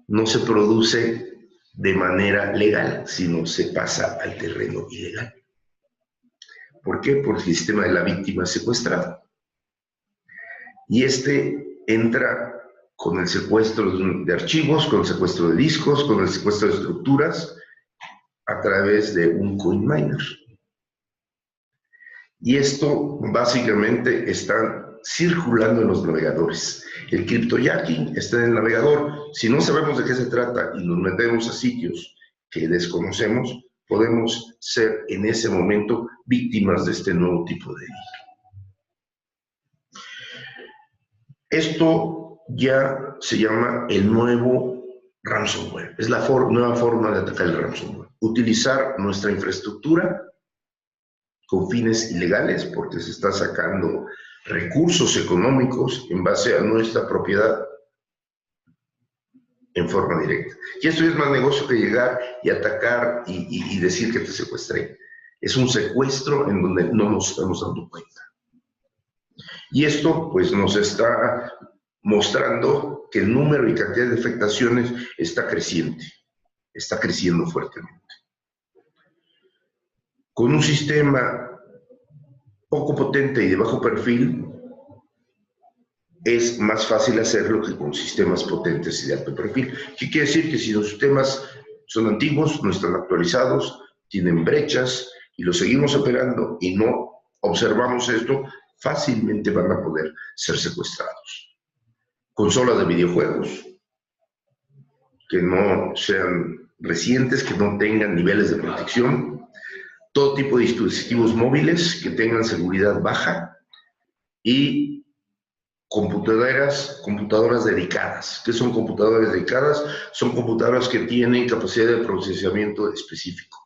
no se produce de manera legal, sino se pasa al terreno ilegal. ¿Por qué? Porque el sistema de la víctima es secuestrado. Y entra con el secuestro de archivos, con el secuestro de discos, con el secuestro de estructuras, a través de un coin miner. Y esto básicamente está circulando en los navegadores. El cryptojacking está en el navegador. Si no sabemos de qué se trata y nos metemos a sitios que desconocemos, podemos ser en ese momento víctimas de este nuevo tipo de delito. Esto ya se llama el nuevo ransomware. Es la nueva forma de atacar el ransomware. Utilizar nuestra infraestructura con fines ilegales, porque se está sacando recursos económicos en base a nuestra propiedad en forma directa. Y esto es más negocio que llegar y atacar y decir que te secuestré. Es un secuestro en donde no nos estamos dando cuenta. Y esto pues nos está mostrando que el número y cantidad de afectaciones está creciendo fuertemente. Con un sistema poco potente y de bajo perfil, es más fácil hacerlo que con sistemas potentes y de alto perfil. ¿Qué quiere decir? Que si los sistemas son antiguos, no están actualizados, tienen brechas y los seguimos operando y no observamos esto, fácilmente van a poder ser secuestrados. Consolas de videojuegos que no sean recientes, que no tengan niveles de protección, todo tipo de dispositivos móviles que tengan seguridad baja y computadoras dedicadas. ¿Qué son computadoras dedicadas? Son computadoras que tienen capacidad de procesamiento específico,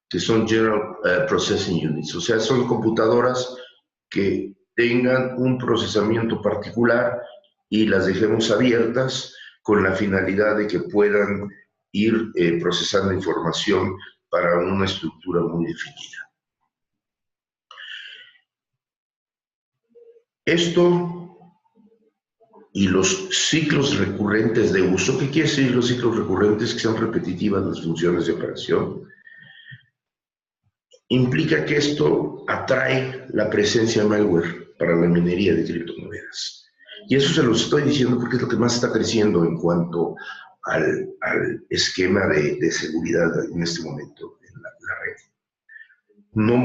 que son General Processing Units, o sea, son computadoras que tengan un procesamiento particular y las dejemos abiertas con la finalidad de que puedan ir procesando información para una estructura muy definida. Esto y los ciclos recurrentes de uso, ¿qué quiere decir los ciclos recurrentes? Que sean repetitivas las funciones de operación. Implica que esto atrae la presencia de malware para la minería de criptomonedas. Y eso se lo estoy diciendo porque es lo que más está creciendo en cuanto al esquema de seguridad en este momento en la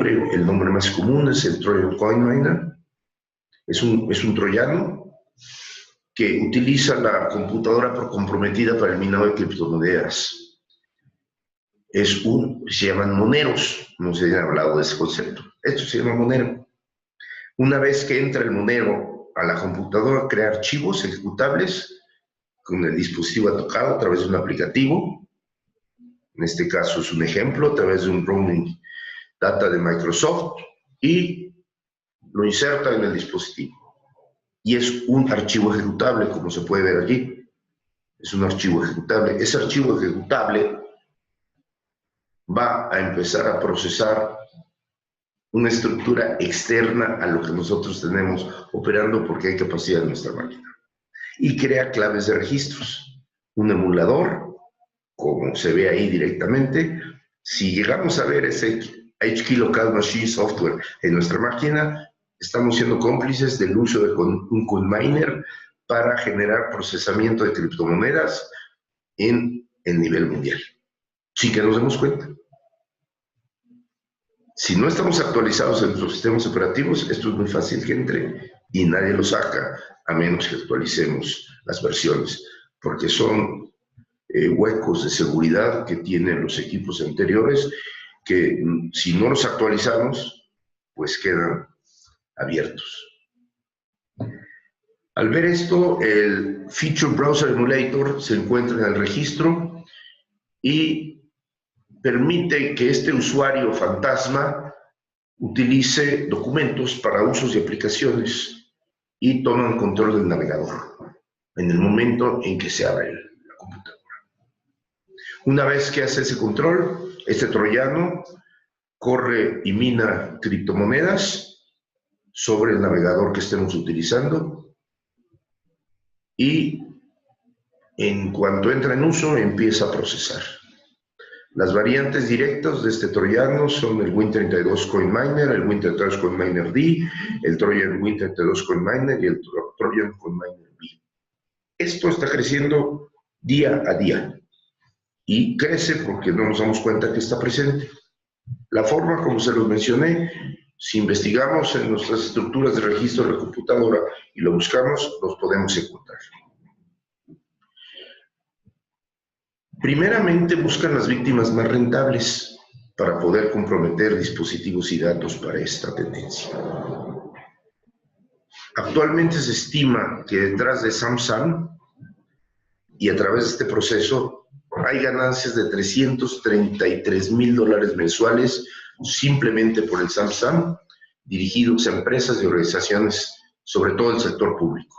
red. El nombre más común es el Trojan Coin Miner. Es un troyano que utiliza la computadora comprometida para el minado de criptomonedas. Se llaman moneros, no se han hablado de ese concepto. Esto se llama monero. Una vez que entra el monero a la computadora, crea archivos ejecutables con el dispositivo tocado a través de un aplicativo. En este caso es un ejemplo, a través de un roaming data de Microsoft, y lo inserta en el dispositivo. Y es un archivo ejecutable, como se puede ver allí. Es un archivo ejecutable. Ese archivo ejecutable va a empezar a procesar una estructura externa a lo que nosotros tenemos operando porque hay capacidad en nuestra máquina. Y crea claves de registros. Un emulador, como se ve ahí directamente. Si llegamos a ver ese HKey Local Machine Software en nuestra máquina, estamos siendo cómplices del uso de un coin miner para generar procesamiento de criptomonedas en el nivel mundial, sin que nos demos cuenta. Si no estamos actualizados en nuestros sistemas operativos, esto es muy fácil que entre y nadie lo saca, a menos que actualicemos las versiones, porque son huecos de seguridad que tienen los equipos anteriores, que si no los actualizamos, pues quedan abiertos. Al ver esto, el Feature Browser Emulator se encuentra en el registro y permite que este usuario fantasma utilice documentos para usos y aplicaciones y toma el control del navegador en el momento en que se abre la computadora. Una vez que hace ese control, Este troyano corre y mina criptomonedas sobre el navegador que estemos utilizando y en cuanto entra en uso empieza a procesar. Las variantes directas de este troyano son el Win32 CoinMiner, el Win32 CoinMiner D, el Trojan Win32 CoinMiner y el Trojan CoinMiner B. Esto está creciendo día a día y crece porque no nos damos cuenta que está presente. La forma, como se los mencioné, si investigamos en nuestras estructuras de registro de la computadora y lo buscamos, los podemos encontrar. Primeramente buscan las víctimas más rentables para poder comprometer dispositivos y datos para esta tendencia. Actualmente se estima que detrás de Samsung y a través de este proceso hay ganancias de $333,000 mensuales simplemente por el Samsung, dirigidos a empresas y organizaciones, sobre todo el sector público,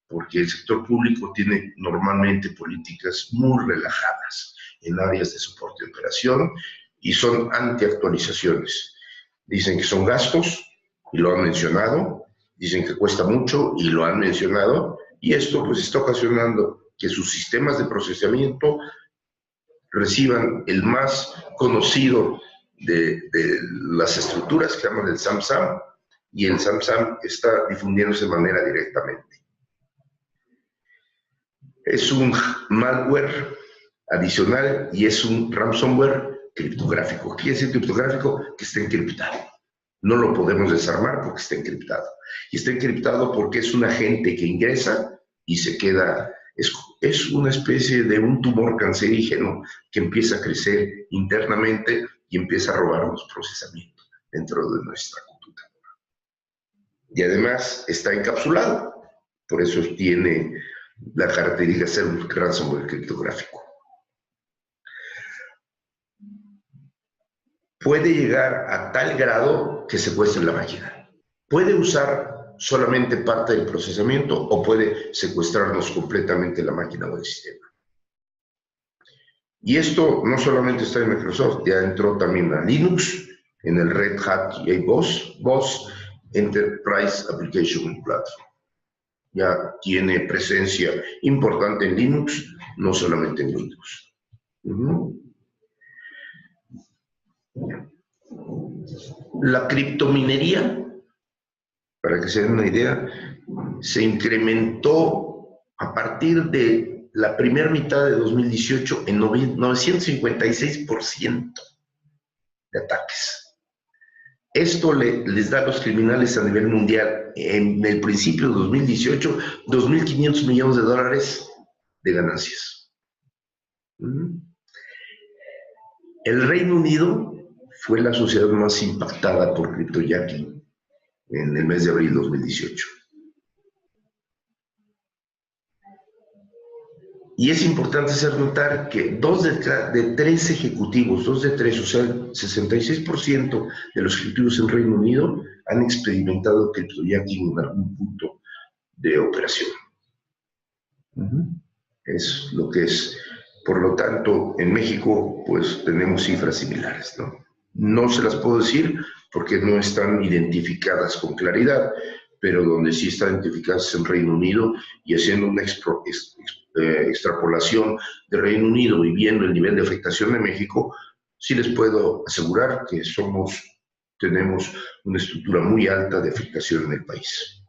porque el sector público tiene normalmente políticas muy relajadas en áreas de soporte de operación y son anti-actualizaciones. Dicen que son gastos, y lo han mencionado, dicen que cuesta mucho, y lo han mencionado, y esto pues está ocasionando que sus sistemas de procesamiento reciban el más conocido de las estructuras que llaman el Samsung, y el Samsung está difundiéndose de manera directamente. Es un malware adicional y es un ransomware criptográfico. ¿Qué quiere decir criptográfico? Que está encriptado. No lo podemos desarmar porque está encriptado. Y está encriptado porque es un agente que ingresa y se queda. Es una especie de un tumor cancerígeno que empieza a crecer internamente y empieza a robarnos procesamiento dentro de nuestra computadora. Y además está encapsulado. Por eso tiene la característica de ser un ransomware criptográfico. Puede llegar a tal grado que secuestre la máquina. Puede usar solamente parte del procesamiento o puede secuestrarnos completamente la máquina o el sistema. Y esto no solamente está en Microsoft, ya entró también a Linux, en el Red Hat JBoss Enterprise Application Platform. Ya tiene presencia importante en Linux, no solamente en Windows. La criptominería, para que se den una idea, se incrementó a partir de la primera mitad de 2018 en 956% de ataques. Esto les da a los criminales a nivel mundial, en el principio de 2018, $2.500 millones de ganancias. El Reino Unido fue la sociedad más impactada por CryptoJacking en el mes de abril de 2018. Y es importante hacer notar que 2 de 3 ejecutivos, 2 de 3, o sea, el 66% de los ejecutivos en Reino Unido han experimentado CryptoJacking en algún punto de operación. Es lo que es. Por lo tanto, en México, pues tenemos cifras similares, ¿no? No se las puedo decir porque no están identificadas con claridad, pero donde sí están identificadas es en Reino Unido, y haciendo una extrapolación de Reino Unido y viendo el nivel de afectación de México, sí les puedo asegurar que tenemos una estructura muy alta de afectación en el país.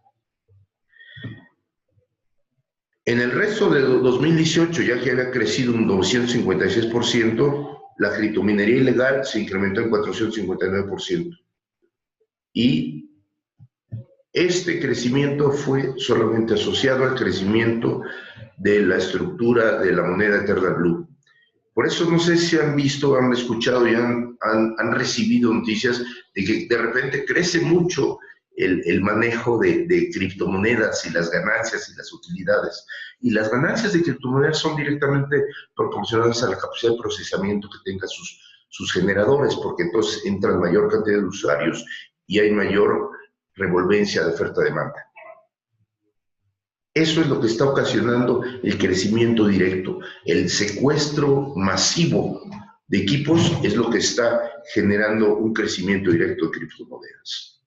En el resto de 2018, ya que había crecido un 256%, la criptominería ilegal se incrementó en 459%. Y este crecimiento fue solamente asociado al crecimiento de la estructura de la moneda Ether Blue. Por eso no sé si han visto, han escuchado y han recibido noticias de que de repente crece mucho el manejo de criptomonedas y las ganancias y las utilidades. Y las ganancias de criptomonedas son directamente proporcionadas a la capacidad de procesamiento que tengan sus generadores, porque entonces entran mayor cantidad de usuarios y hay mayor revolvencia de oferta-demanda. Eso es lo que está ocasionando el crecimiento directo, el secuestro masivo de equipos es lo que está generando un crecimiento directo de criptomonedas.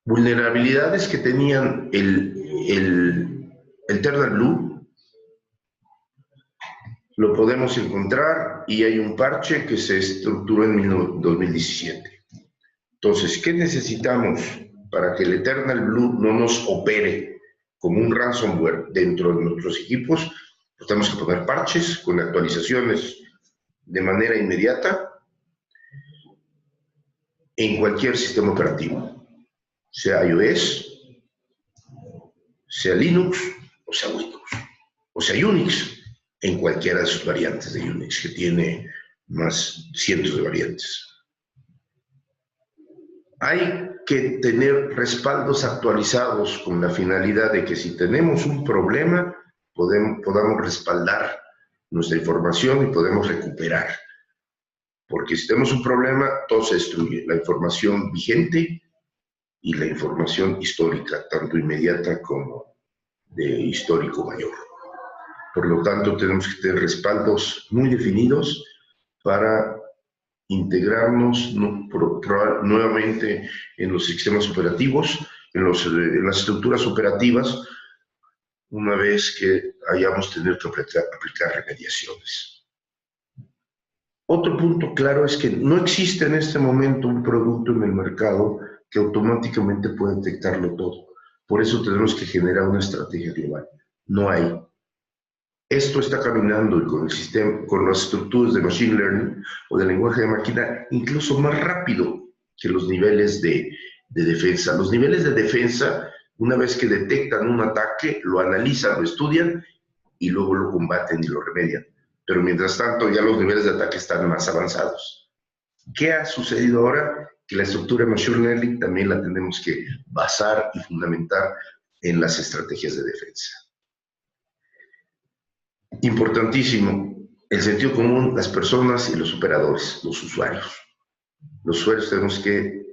Vulnerabilidades que tenían el Eternal Blue lo podemos encontrar y hay un parche que se estructuró en 2017. Entonces, ¿qué necesitamos para que el Eternal Blue no nos opere como un ransomware dentro de nuestros equipos? Pues tenemos que poner parches con actualizaciones de manera inmediata en cualquier sistema operativo, sea iOS, sea Linux, o sea Windows, o sea Unix, en cualquiera de sus variantes de Unix, que tiene más cientos de variantes. Hay que tener respaldos actualizados con la finalidad de que si tenemos un problema, podamos respaldar nuestra información y podemos recuperar. Porque si tenemos un problema, todo se destruye. La información vigente y la información histórica, tanto inmediata como de histórico mayor. Por lo tanto, tenemos que tener respaldos muy definidos para integrarnos nuevamente en los sistemas operativos, en las estructuras operativas, una vez que hayamos tenido que aplicar remediaciones. Otro punto claro es que no existe en este momento un producto en el mercado que automáticamente pueda detectarlo todo. Por eso tenemos que generar una estrategia global. No hay. Esto está caminando y con el sistema, con las estructuras de machine learning o de lenguaje de máquina, incluso más rápido que los niveles de defensa. Los niveles de defensa, una vez que detectan un ataque, lo analizan, lo estudian y luego lo combaten y lo remedian. Pero mientras tanto ya los niveles de ataque están más avanzados. ¿Qué ha sucedido ahora? Que la estructura de machine learning también la tenemos que basar y fundamentar en las estrategias de defensa. Importantísimo, el sentido común, las personas y los operadores, los usuarios. Los usuarios tenemos que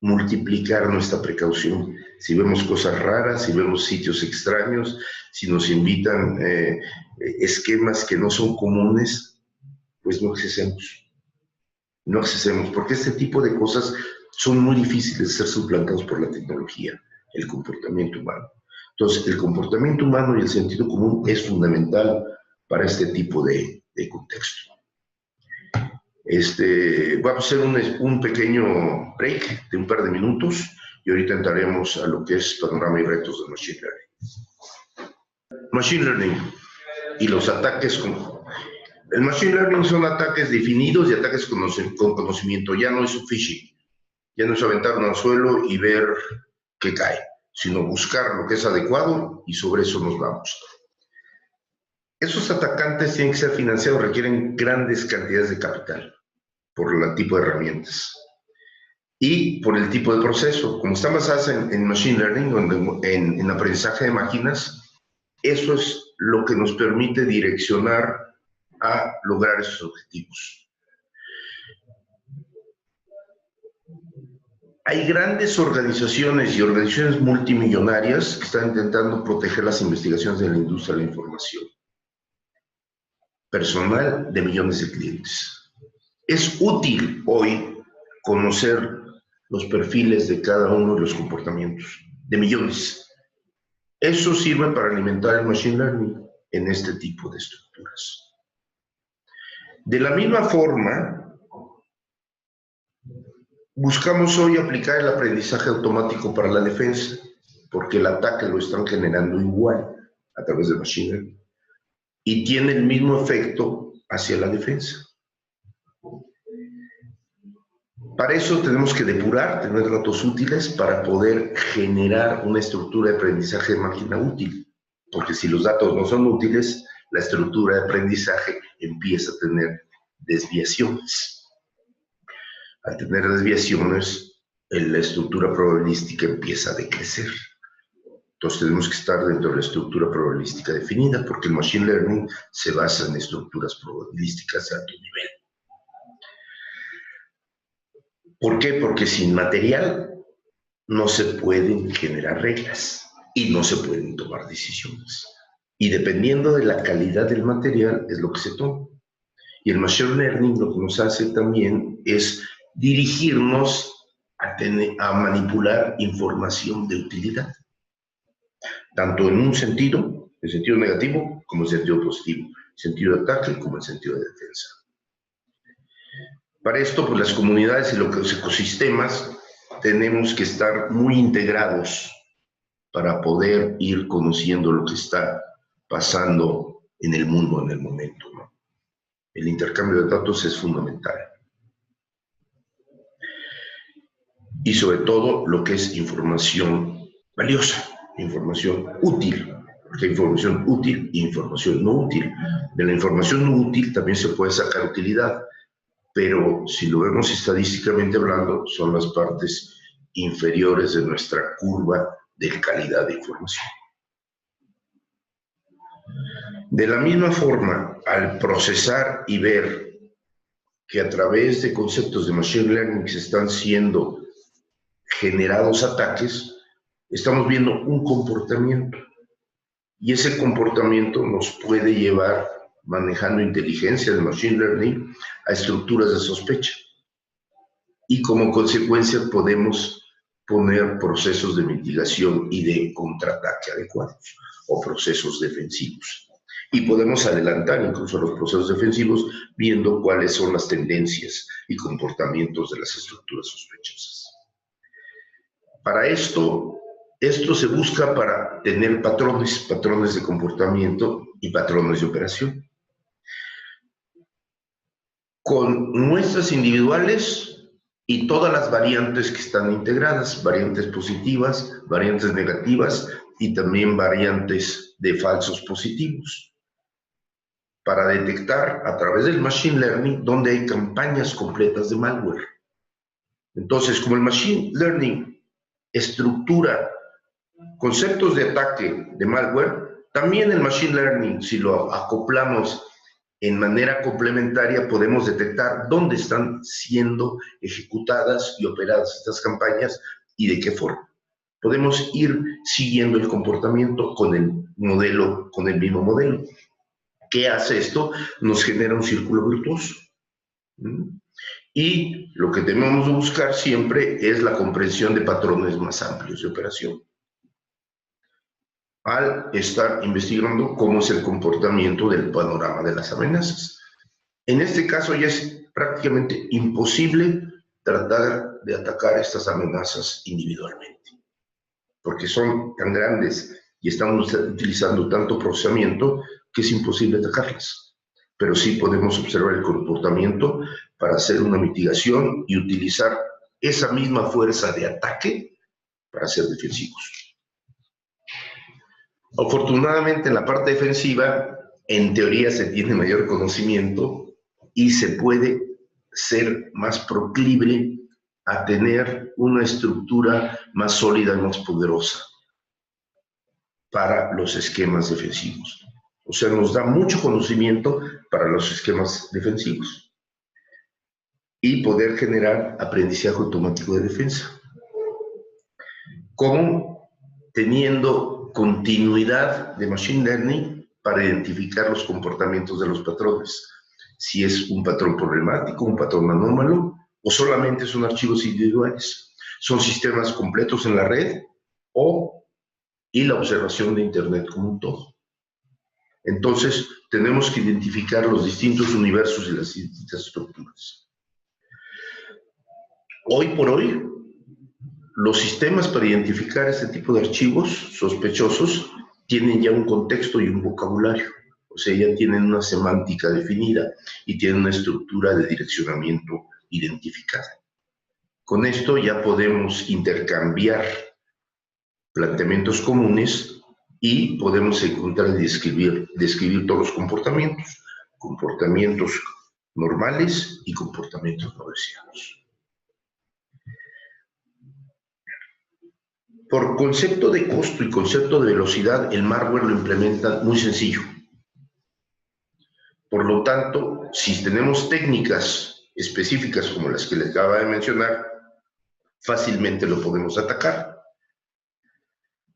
multiplicar nuestra precaución. Si vemos cosas raras, si vemos sitios extraños, si nos invitan esquemas que no son comunes, pues no accesemos. No accesemos, porque este tipo de cosas son muy difíciles de ser suplantados por la tecnología, el comportamiento humano. Entonces, el comportamiento humano y el sentido común es fundamental para este tipo de contexto. Vamos a hacer un pequeño break de un par de minutos y ahorita entraremos a lo que es panorama y retos de Machine Learning. Machine Learning y los ataques el Machine Learning son ataques definidos y ataques con conocimiento. Ya no es un phishing, ya no es aventarlo al suelo y ver qué cae, sino buscar lo que es adecuado y sobre eso nos vamos. Esos atacantes tienen que ser financiados, requieren grandes cantidades de capital por el tipo de herramientas y por el tipo de proceso. Como están basadas en Machine Learning, en aprendizaje de máquinas, eso es lo que nos permite direccionar a lograr esos objetivos. Hay grandes organizaciones y organizaciones multimillonarias que están intentando proteger las investigaciones de la industria de la información. Personal de millones de clientes. Es útil hoy conocer los perfiles de cada uno de los comportamientos, de millones. Eso sirve para alimentar el Machine Learning en este tipo de estructuras. De la misma forma, buscamos hoy aplicar el aprendizaje automático para la defensa, porque el ataque lo están generando igual a través de Machine Learning y tiene el mismo efecto hacia la defensa. Para eso tenemos que depurar, tener datos útiles para poder generar una estructura de aprendizaje de máquina útil, porque si los datos no son útiles, la estructura de aprendizaje empieza a tener desviaciones. Al tener desviaciones, la estructura probabilística empieza a decrecer. Entonces tenemos que estar dentro de la estructura probabilística definida, porque el Machine Learning se basa en estructuras probabilísticas de alto nivel. ¿Por qué? Porque sin material no se pueden generar reglas y no se pueden tomar decisiones. Y dependiendo de la calidad del material es lo que se toma. Y el Machine Learning lo que nos hace también es dirigirnos a manipular información de utilidad, tanto en un sentido, en sentido negativo, como en sentido positivo, en sentido de ataque como en sentido de defensa. Para esto, pues las comunidades y los ecosistemas tenemos que estar muy integrados para poder ir conociendo lo que está pasando en el mundo en el momento, ¿no? El intercambio de datos es fundamental. Y sobre todo lo que es información valiosa, información útil, porque hay información útil e información no útil. De la información no útil también se puede sacar utilidad, pero si lo vemos estadísticamente hablando, son las partes inferiores de nuestra curva de calidad de información. De la misma forma, al procesar y ver que a través de conceptos de Machine Learning se están siendo generados ataques, estamos viendo un comportamiento. Y ese comportamiento nos puede llevar, manejando inteligencia de Machine Learning, a estructuras de sospecha. Y como consecuencia podemos poner procesos de mitigación y de contraataque adecuados, o procesos defensivos. Y podemos adelantar incluso los procesos defensivos viendo cuáles son las tendencias y comportamientos de las estructuras sospechosas. Para esto se busca para tener patrones de comportamiento y patrones de operación. Con muestras individuales y todas las variantes que están integradas, variantes positivas, variantes negativas y también variantes de falsos positivos, para detectar a través del Machine Learning donde hay campañas completas de malware. Entonces, como el Machine Learning estructura conceptos de ataque de malware, también el Machine Learning, si lo acoplamos en manera complementaria, podemos detectar dónde están siendo ejecutadas y operadas estas campañas y de qué forma. Podemos ir siguiendo el comportamiento con el modelo, con el mismo modelo. ¿Qué hace esto? Nos genera un círculo virtuoso. Y lo que debemos buscar siempre es la comprensión de patrones más amplios de operación, al estar investigando cómo es el comportamiento del panorama de las amenazas. En este caso ya es prácticamente imposible tratar de atacar estas amenazas individualmente, porque son tan grandes y estamos utilizando tanto procesamiento que es imposible atacarlas. Pero sí podemos observar el comportamiento para hacer una mitigación y utilizar esa misma fuerza de ataque para ser defensivos. Afortunadamente, en la parte defensiva, en teoría se tiene mayor conocimiento y se puede ser más proclive a tener una estructura más sólida y más poderosa para los esquemas defensivos. O sea, nos da mucho conocimiento para los esquemas defensivos y poder generar aprendizaje automático de defensa. Como teniendo continuidad de Machine Learning para identificar los comportamientos de los patrones. Si es un patrón problemático, un patrón anómalo, o solamente son archivos individuales. Son sistemas completos en la red y la observación de Internet como un todo. Entonces, tenemos que identificar los distintos universos y las distintas estructuras. Hoy por hoy, los sistemas para identificar este tipo de archivos sospechosos tienen ya un contexto y un vocabulario. O sea, ya tienen una semántica definida y tienen una estructura de direccionamiento identificada. Con esto ya podemos intercambiar planteamientos comunes y podemos encontrar y describir todos los comportamientos normales y comportamientos no deseados. Por concepto de costo y concepto de velocidad, el malware lo implementa muy sencillo. Por lo tanto, si tenemos técnicas específicas como las que les acaba de mencionar, fácilmente lo podemos atacar.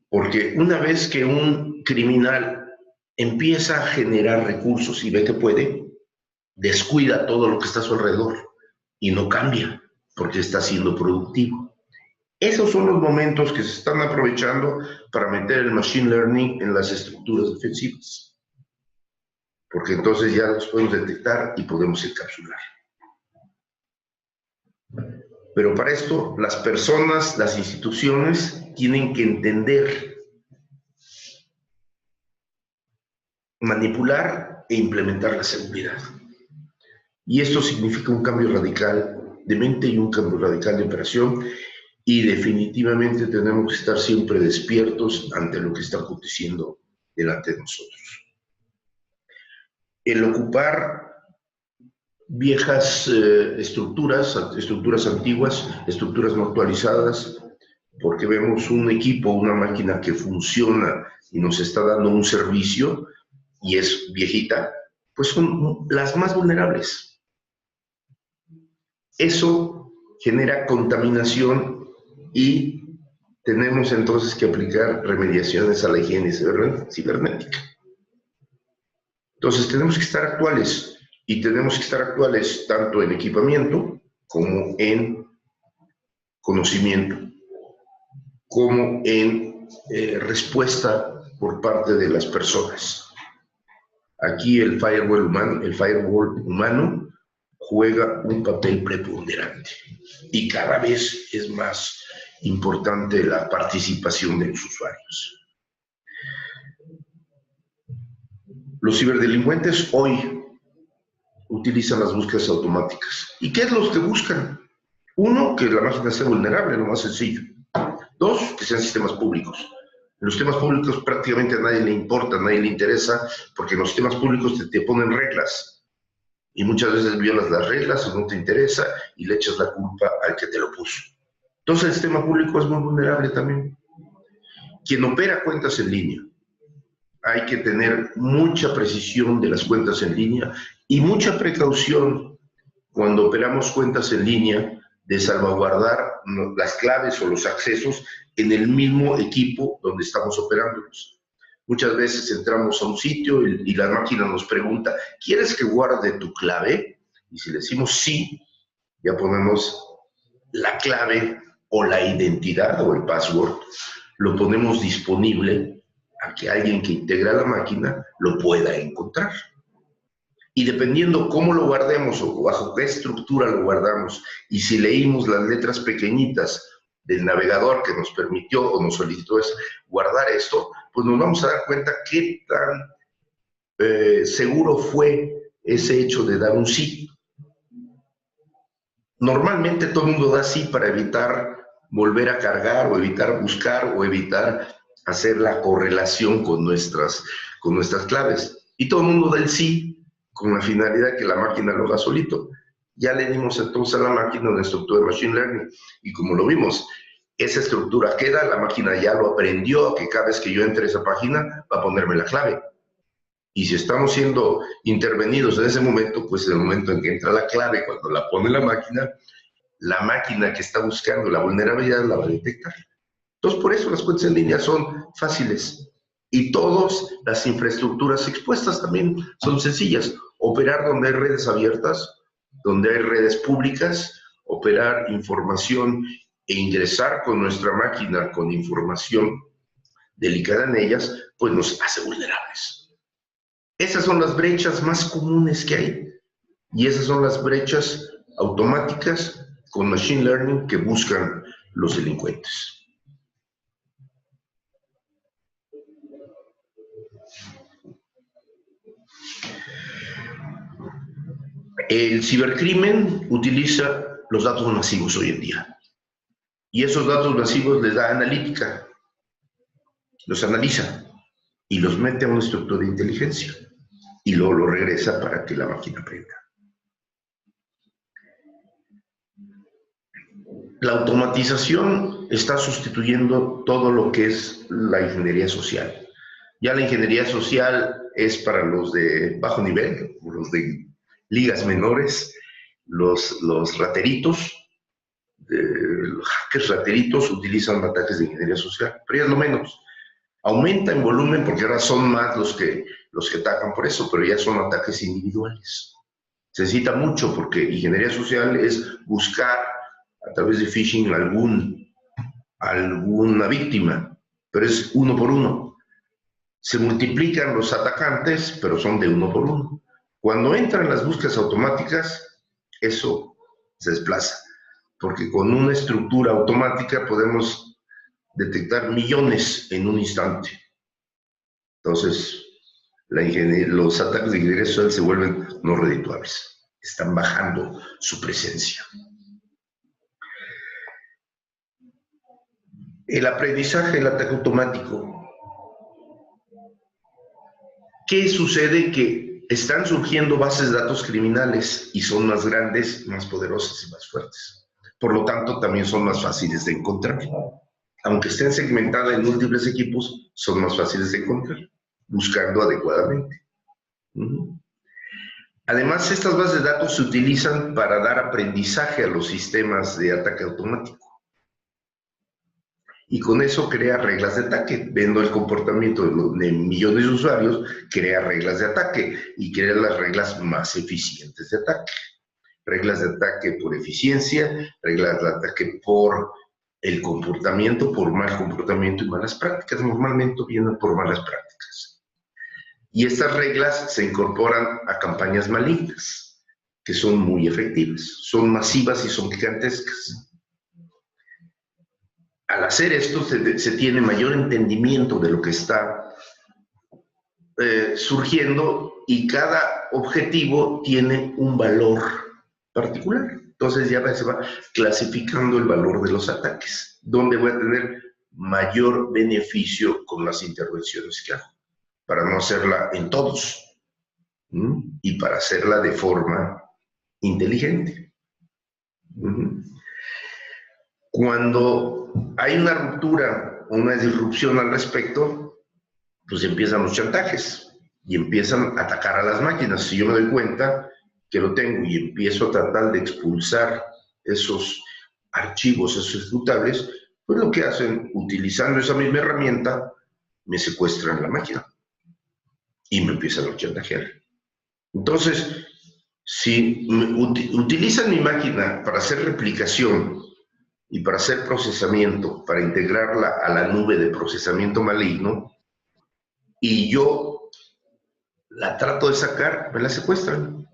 Porque una vez que un criminal empieza a generar recursos y ve que puede, descuida todo lo que está a su alrededor y no cambia porque está siendo productivo. Esos son los momentos que se están aprovechando para meter el machine learning en las estructuras defensivas, porque entonces ya los podemos detectar y podemos encapsular. Pero para esto, las personas, las instituciones tienen que entender, manipular e implementar la seguridad. Y esto significa un cambio radical de mente y un cambio radical de operación, y definitivamente tenemos que estar siempre despiertos ante lo que está aconteciendo delante de nosotros. El ocupar viejas estructuras antiguas, estructuras no actualizadas, porque vemos un equipo, una máquina que funciona y nos está dando un servicio y es viejita, pues son las más vulnerables. Eso genera contaminación y tenemos entonces que aplicar remediaciones a la higiene cibernética. Entonces tenemos que estar actuales, y tenemos que estar actuales tanto en equipamiento como en conocimiento, como en respuesta por parte de las personas. Aquí el firewall humano juega un papel preponderante y cada vez es más importante la participación de los usuarios. Los ciberdelincuentes hoy utilizan las búsquedas automáticas. ¿Y qué es lo que buscan? Uno, que la máquina sea vulnerable, lo más sencillo. Dos, que sean sistemas públicos. En los sistemas públicos prácticamente a nadie le importa, a nadie le interesa, porque en los sistemas públicos te ponen reglas. Y muchas veces violas las reglas o no te interesa y le echas la culpa al que te lo puso. Entonces el sistema público es muy vulnerable también. Quien opera cuentas en línea, hay que tener mucha precisión de las cuentas en línea y mucha precaución cuando operamos cuentas en línea de salvaguardar las claves o los accesos en el mismo equipo donde estamos operándolos. Muchas veces entramos a un sitio y la máquina nos pregunta, ¿quieres que guarde tu clave? Y si le decimos sí, ya ponemos la clave o la identidad o el password, lo ponemos disponible a que alguien que integra la máquina lo pueda encontrar. Y dependiendo cómo lo guardemos o bajo qué estructura lo guardamos, y si leímos las letras pequeñitas del navegador que nos permitió o nos solicitó guardar esto, pues nos vamos a dar cuenta qué tan seguro fue ese hecho de dar un sí. Normalmente todo el mundo da sí para evitar volver a cargar o evitar buscar o evitar hacer la correlación con nuestras claves. Y todo el mundo da el sí con la finalidad que la máquina lo haga solito. Ya le dimos entonces a la máquina una estructura de Machine Learning y como lo vimos, esa estructura queda, la máquina ya lo aprendió, que cada vez que yo entre a esa página va a ponerme la clave. Y si estamos siendo intervenidos en ese momento, pues en el momento en que entra la clave, cuando la pone la máquina que está buscando la vulnerabilidad la va a detectar. Entonces, por eso las cuentas en línea son fáciles. Y todas las infraestructuras expuestas también son sencillas. Operar donde hay redes abiertas, donde hay redes públicas, operar información e ingresar con nuestra máquina con información delicada en ellas, pues nos hace vulnerables. Esas son las brechas más comunes que hay. Y esas son las brechas automáticas con Machine Learning que buscan los delincuentes. El cibercrimen utiliza los datos masivos hoy en día. Y esos datos masivos les da analítica, los analiza y los mete a una estructura de inteligencia y luego lo regresa para que la máquina aprenda. La automatización está sustituyendo todo lo que es la ingeniería social. Ya la ingeniería social es para los de bajo nivel, los de ligas menores, los rateritos, los hackers rateritos utilizan ataques de ingeniería social, pero ya es lo menos. Aumenta en volumen porque ahora son más los que los que atacan por eso, pero ya son ataques individuales. Se necesita mucho porque ingeniería social es buscar a través de phishing alguna víctima, pero es uno por uno. Se multiplican los atacantes, pero son de uno por uno. Cuando entran las búsquedas automáticas, eso se desplaza, porque con una estructura automática podemos detectar millones en un instante. Entonces, los ataques de ingeniería social se vuelven no redituables. Están bajando su presencia. El aprendizaje, el ataque automático. ¿Qué sucede? Que están surgiendo bases de datos criminales y son más grandes, más poderosas y más fuertes. Por lo tanto, también son más fáciles de encontrar. Aunque estén segmentadas en múltiples equipos, son más fáciles de encontrar, buscando adecuadamente. Además, estas bases de datos se utilizan para dar aprendizaje a los sistemas de ataque automático. Y con eso crea reglas de ataque. Viendo el comportamiento de millones de usuarios, crea reglas de ataque y crea las reglas más eficientes de ataque. Reglas de ataque por eficiencia, reglas de ataque por el comportamiento, por mal comportamiento y malas prácticas. Normalmente vienen por malas prácticas. Y estas reglas se incorporan a campañas malignas, que son muy efectivas, son masivas y son gigantescas. Al hacer esto se tiene mayor entendimiento de lo que está surgiendo y cada objetivo tiene un valor particular. Entonces ya se va clasificando el valor de los ataques, donde voy a tener mayor beneficio con las intervenciones que hago, para no hacerla en todos y para hacerla de forma inteligente. Cuando hay una ruptura, una disrupción al respecto, pues empiezan los chantajes y empiezan a atacar a las máquinas. Si yo me doy cuenta que lo tengo y empiezo a tratar de expulsar esos archivos, esos ejecutables, pues lo que hacen, utilizando esa misma herramienta, me secuestran la máquina y me empiezan a chantajear. Entonces, si utilizan mi máquina para hacer replicación y para hacer procesamiento, para integrarla a la nube de procesamiento maligno, y yo la trato de sacar, me la secuestran.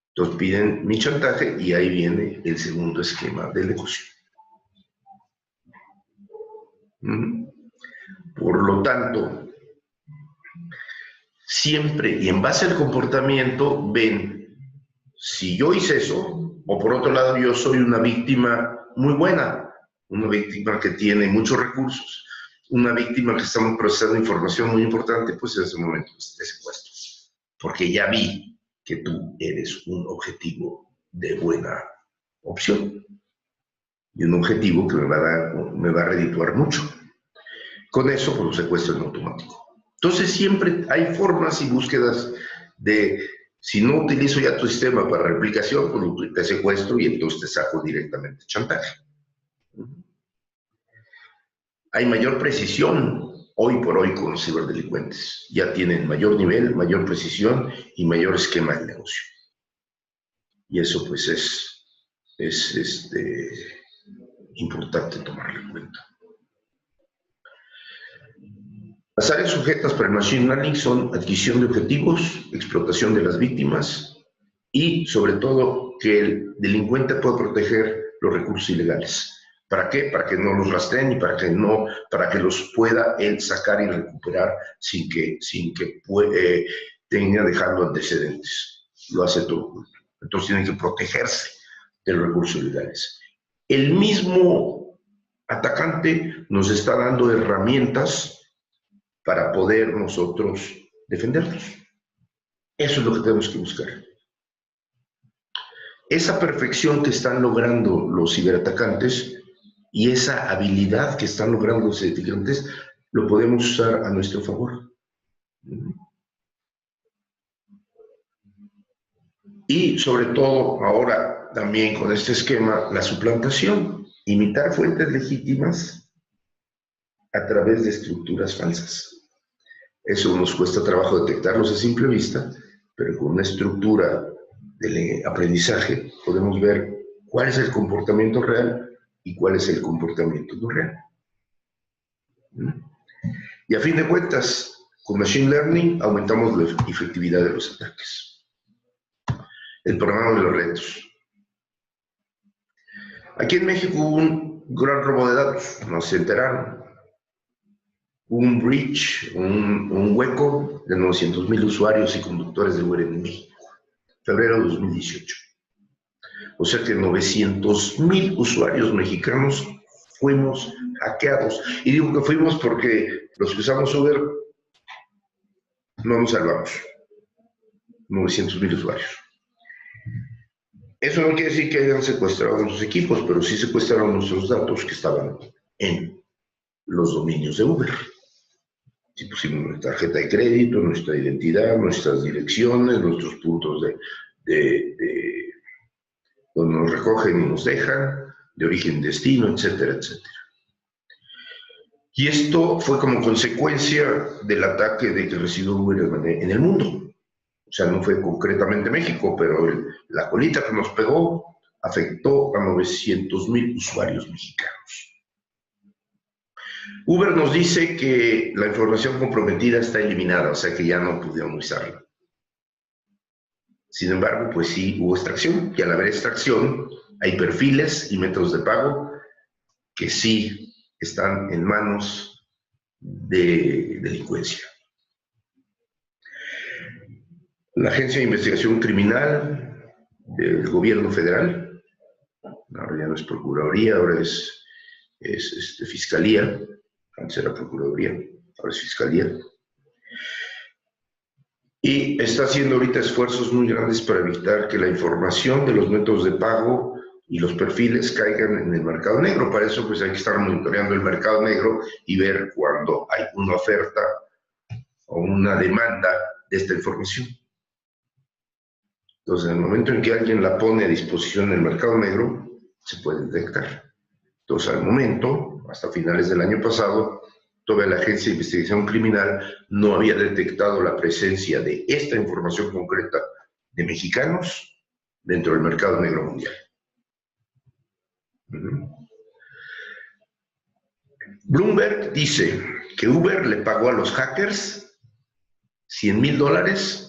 Entonces piden mi chantaje y ahí viene el segundo esquema del negocio. Por lo tanto, siempre y en base al comportamiento ven si yo hice eso, o por otro lado yo soy una víctima muy buena, una víctima que tiene muchos recursos, una víctima que estamos procesando información muy importante, pues en ese momento te secuestro, porque ya vi que tú eres un objetivo de buena opción y un objetivo que me va a redituar mucho. Con eso, pues lo secuestro en automático. Entonces siempre hay formas y búsquedas de, si no utilizo ya tu sistema para replicación, pues te secuestro y entonces te saco directamente chantaje. Hay mayor precisión hoy por hoy con los ciberdelincuentes. Ya tienen mayor nivel, mayor precisión y mayor esquema de negocio. Y eso pues es importante tomarlo en cuenta. Las áreas sujetas para el Machine Learning son adquisición de objetivos, explotación de las víctimas y, sobre todo, que el delincuente pueda proteger los recursos ilegales. ¿Para qué? Para que no los rastreen y para que los pueda él sacar y recuperar sin que tenga dejando antecedentes. Lo hace todo. Entonces tienen que protegerse de los recursos ilegales. El mismo atacante nos está dando herramientas para poder nosotros defendernos. Eso es lo que tenemos que buscar. Esa perfección que están logrando los ciberatacantes y esa habilidad que están logrando los ciberatacantes, lo podemos usar a nuestro favor. Y sobre todo ahora también con este esquema, la suplantación, imitar fuentes legítimas a través de estructuras falsas. Eso nos cuesta trabajo detectarlos a simple vista, pero con una estructura del aprendizaje podemos ver cuál es el comportamiento real y cuál es el comportamiento no real. Y a fin de cuentas, con Machine Learning aumentamos la efectividad de los ataques. El programa de los retos. Aquí en México hubo un gran robo de datos, no se enteraron. Hubo un breach, un hueco de 900,000 usuarios y conductores de Uber en México, febrero de 2018. O sea que 900,000 usuarios mexicanos fuimos hackeados. Y digo que fuimos porque los que usamos Uber no nos salvamos. 900,000 usuarios. Eso no quiere decir que hayan secuestrado nuestros equipos, pero sí secuestraron nuestros datos que estaban en los dominios de Uber. Si pusimos nuestra tarjeta de crédito, nuestra identidad, nuestras direcciones, nuestros puntos donde nos recogen y nos dejan, de origen, destino, etcétera, etcétera. Y esto fue como consecuencia del ataque de que recibió Uber en el mundo. O sea, no fue concretamente México, pero la colita que nos pegó afectó a 900,000 usuarios mexicanos. Uber nos dice que la información comprometida está eliminada, o sea que ya no pudieron usarla. Sin embargo, pues sí hubo extracción, y al haber extracción hay perfiles y métodos de pago que sí están en manos de delincuencia. La Agencia de Investigación Criminal del Gobierno Federal, ahora ya no es Procuraduría, ahora es Fiscalía, antes era Procuraduría, ahora es Fiscalía, y está haciendo ahorita esfuerzos muy grandes para evitar que la información de los métodos de pago y los perfiles caigan en el mercado negro. Para eso pues hay que estar monitoreando el mercado negro y ver cuando hay una oferta o una demanda de esta información. Entonces, en el momento en que alguien la pone a disposición en el mercado negro, se puede detectar. Entonces, al momento, hasta finales del año pasado, todavía la Agencia de Investigación Criminal no había detectado la presencia de esta información concreta de mexicanos dentro del mercado negro mundial. Bloomberg dice que Uber le pagó a los hackers $100,000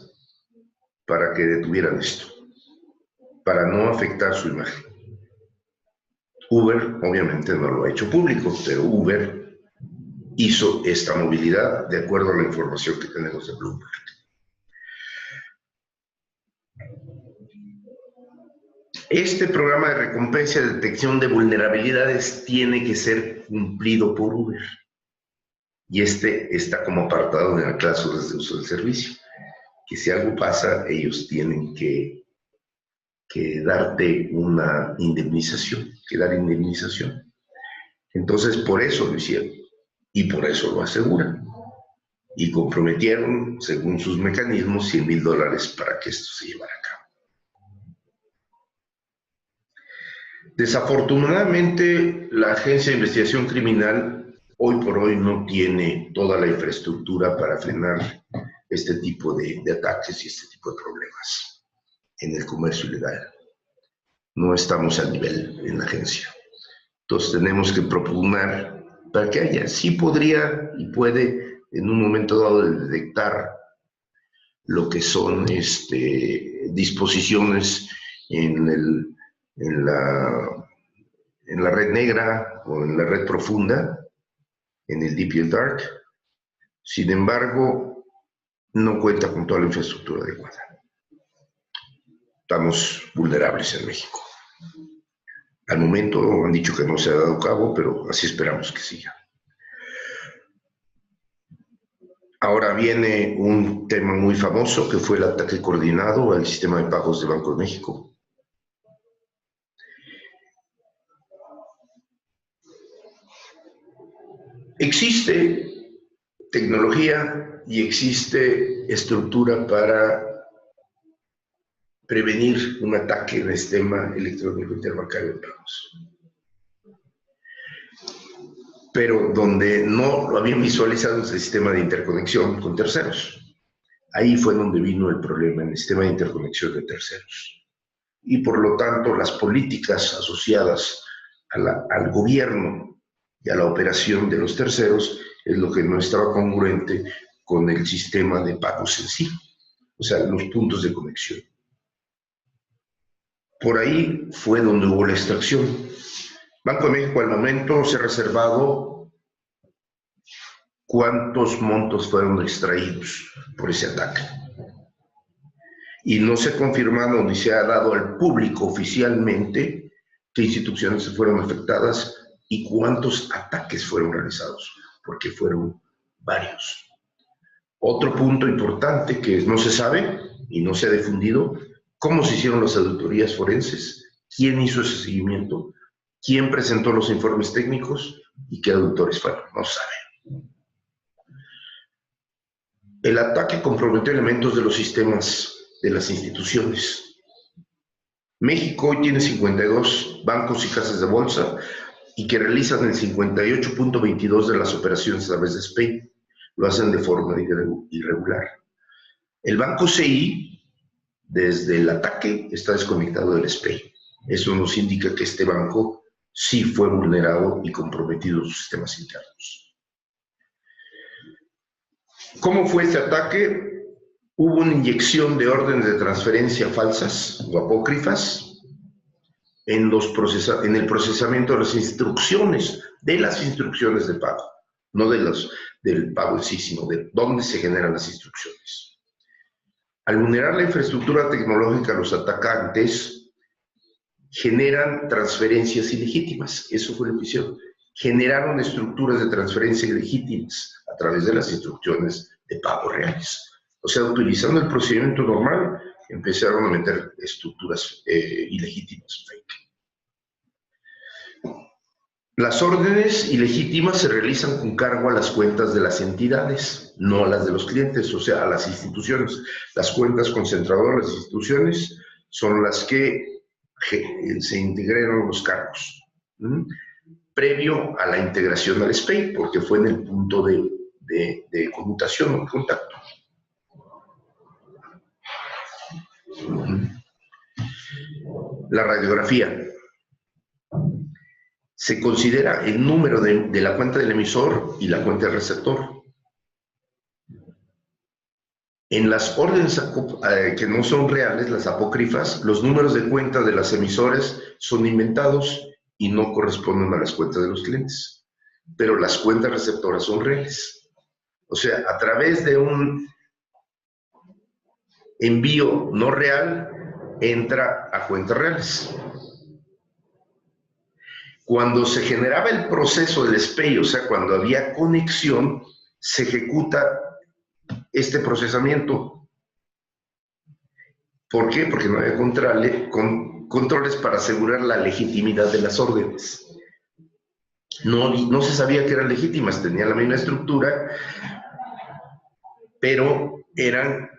para que detuvieran esto, para no afectar su imagen. Uber obviamente no lo ha hecho público, pero Uber hizo esta movilidad de acuerdo a la información que tenemos de Bloomberg. Este programa de recompensa de detección de vulnerabilidades tiene que ser cumplido por Uber. Y este está como apartado en las cláusulas de uso del servicio, que si algo pasa, ellos tienen que darte una indemnización, que dar indemnización. Entonces, por eso lo hicieron y por eso lo aseguran. Y comprometieron, según sus mecanismos, $100,000 para que esto se llevara a cabo. Desafortunadamente, la Agencia de Investigación Criminal hoy por hoy no tiene toda la infraestructura para frenar este tipo de ataques y este tipo de problemas en el comercio ilegal. No estamos al nivel en la agencia. Entonces tenemos que propugnar para que haya, sí podría y puede en un momento dado de detectar lo que son disposiciones en la red negra o en la red profunda, en el Deep y el Dark. Sin embargo, no cuenta con toda la infraestructura adecuada. Estamos vulnerables en México. Al momento han dicho que no se ha dado cabo, pero así esperamos que siga. Ahora viene un tema muy famoso que fue el ataque coordinado al sistema de pagos de Banco de México. Existe tecnología y existe estructura para prevenir un ataque en el sistema electrónico interbancario de pagos. pero donde no lo habían visualizado es el sistema de interconexión con terceros. Ahí fue donde vino el problema, en el sistema de interconexión de terceros. Y por lo tanto, las políticas asociadas al gobierno y a la operación de los terceros es lo que no estaba congruente con el sistema de pagos en sí, o sea, los puntos de conexión. Por ahí fue donde hubo la extracción. Banco de México al momento se ha reservado cuántos montos fueron extraídos por ese ataque. Y no se ha confirmado ni se ha dado al público oficialmente qué instituciones fueron afectadas y cuántos ataques fueron realizados, porque fueron varios. Otro punto importante que no se sabe y no se ha difundido, cómo se hicieron las auditorías forenses, quién hizo ese seguimiento, quién presentó los informes técnicos y qué auditores fueron, no se sabe. El ataque comprometió elementos de los sistemas de las instituciones. México hoy tiene 52 bancos y casas de bolsa y que realizan el 58.22% de las operaciones a través de SPEI. Lo hacen de forma irregular. El banco CI, desde el ataque, está desconectado del SPEI. Eso nos indica que este banco sí fue vulnerado y comprometido en sus sistemas internos. ¿Cómo fue este ataque? Hubo una inyección de órdenes de transferencia falsas o apócrifas en el procesamiento de las instrucciones de pago, no del pago en sí, sino de dónde se generan las instrucciones. Al vulnerar la infraestructura tecnológica, los atacantes generan transferencias ilegítimas. Eso fue lo que hicieron. Generaron estructuras de transferencia ilegítimas a través de las instrucciones de pago reales. O sea, utilizando el procedimiento normal, empezaron a meter estructuras ilegítimas, fake. Las órdenes ilegítimas se realizan con cargo a las cuentas de las entidades, no a las de los clientes, o sea, a las instituciones. Las cuentas concentradoras de las instituciones son las que se integraron los cargos, previo a la integración al SPEI, porque fue en el punto de conmutación o de contacto. La radiografía. Se considera el número de la cuenta del emisor y la cuenta del receptor. En las órdenes que no son reales, las apócrifas, los números de cuenta de las emisores son inventados y no corresponden a las cuentas de los clientes. Pero las cuentas receptoras son reales. O sea, a través de un envío no real, entra a cuentas reales. Cuando se generaba el proceso del SPEI, o sea, cuando había conexión, se ejecuta este procesamiento. ¿Por qué? Porque no había controles para asegurar la legitimidad de las órdenes. No se sabía que eran legítimas, tenían la misma estructura, pero eran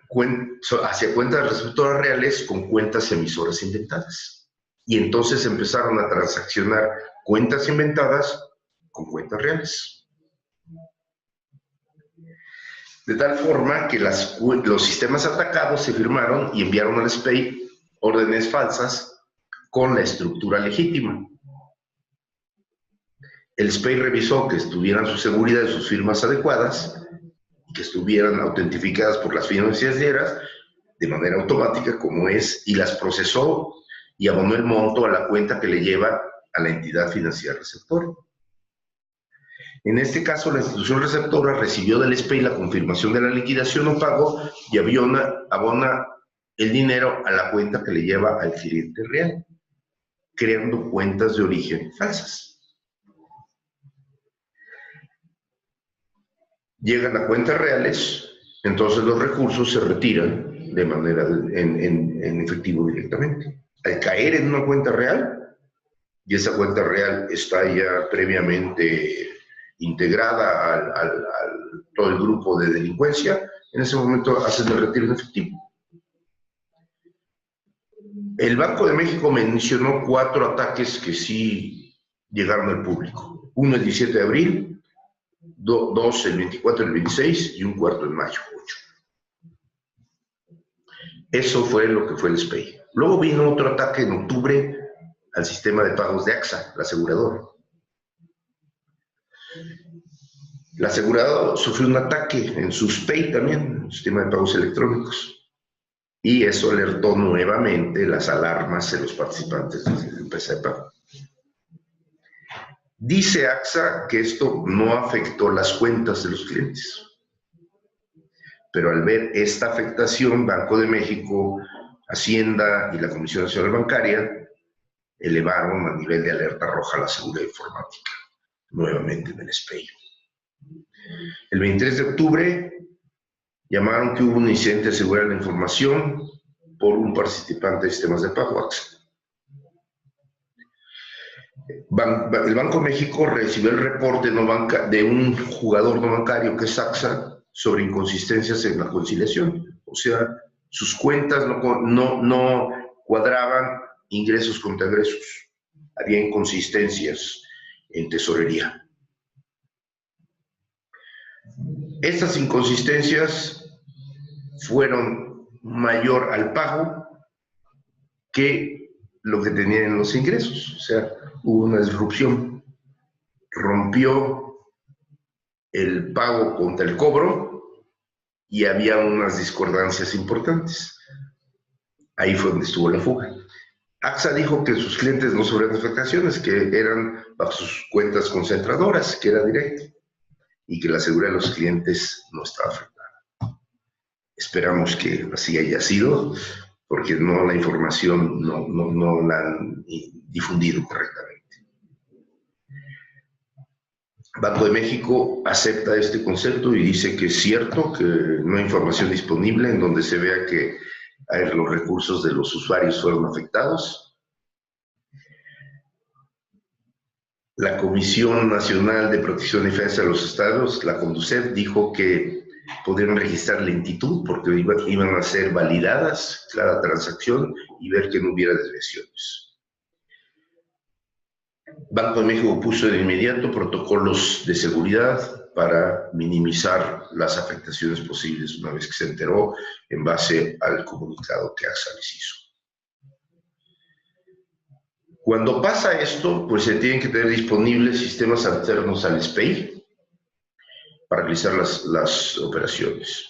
hacia cuentas receptoras reales con cuentas emisoras inventadas. Y entonces empezaron a transaccionar cuentas inventadas con cuentas reales. De tal forma que los sistemas atacados se firmaron y enviaron al SPEI órdenes falsas con la estructura legítima. El SPEI revisó que estuvieran su seguridad y sus firmas adecuadas y que estuvieran autentificadas por las financieras de manera automática como es, y las procesó y abonó el monto a la cuenta que le lleva a la entidad financiera receptora. En este caso, la institución receptora recibió del SPEI la confirmación de la liquidación o pago y abona el dinero a la cuenta que le lleva al cliente real, creando cuentas de origen falsas. Llegan a cuentas reales, entonces los recursos se retiran de manera en efectivo directamente. Al caer en una cuenta real, y esa cuenta real está ya previamente integrada a todo el grupo de delincuencia, en ese momento hacen el retiro en efectivo. El Banco de México mencionó 4 ataques que sí llegaron al público. Uno el 17 de abril, dos el 24 y el 26 y un cuarto en mayo, 8. Eso fue lo que fue el SPEI. Luego vino otro ataque en octubre al sistema de pagos de AXA, la aseguradora. La aseguradora sufrió un ataque en su SPEI también, el sistema de pagos electrónicos. Y eso alertó nuevamente las alarmas en los participantes de la empresa de pago. Dice AXA que esto no afectó las cuentas de los clientes. Pero al ver esta afectación, Banco de México, Hacienda y la Comisión Nacional Bancaria elevaron a nivel de alerta roja la seguridad informática, nuevamente en el SPEI. El 23 de octubre llamaron que hubo un incidente de seguridad de la información por un participante de sistemas de pago, AXA. El Banco de México recibió el reporte de un jugador no bancario, que es AXA, sobre inconsistencias en la conciliación. O sea, sus cuentas no cuadraban ingresos contra egresos. Había inconsistencias en tesorería. Estas inconsistencias fueron mayor al pago que lo que tenían en los ingresos. O sea, hubo una disrupción. Rompió el pago contra el cobro y había unas discordancias importantes. Ahí fue donde estuvo la fuga. AXA dijo que sus clientes no sufrían afectaciones, que eran bajo sus cuentas concentradoras, que era directo, y que la seguridad de los clientes no estaba afectada. Esperamos que así haya sido, porque la información no la han difundido correctamente. Banco de México acepta este concepto y dice que es cierto que no hay información disponible en donde se vea que los recursos de los usuarios fueron afectados. La Comisión Nacional de Protección y Defensa de los Estados, la CONDUCEF, dijo que podrían registrar lentitud porque iban a ser validadas cada transacción y ver que no hubiera desviaciones. Banco de México puso de inmediato protocolos de seguridad para minimizar las afectaciones posibles una vez que se enteró en base al comunicado que AXA les hizo. Cuando pasa esto, pues se tienen que tener disponibles sistemas alternos al SPEI para realizar las operaciones.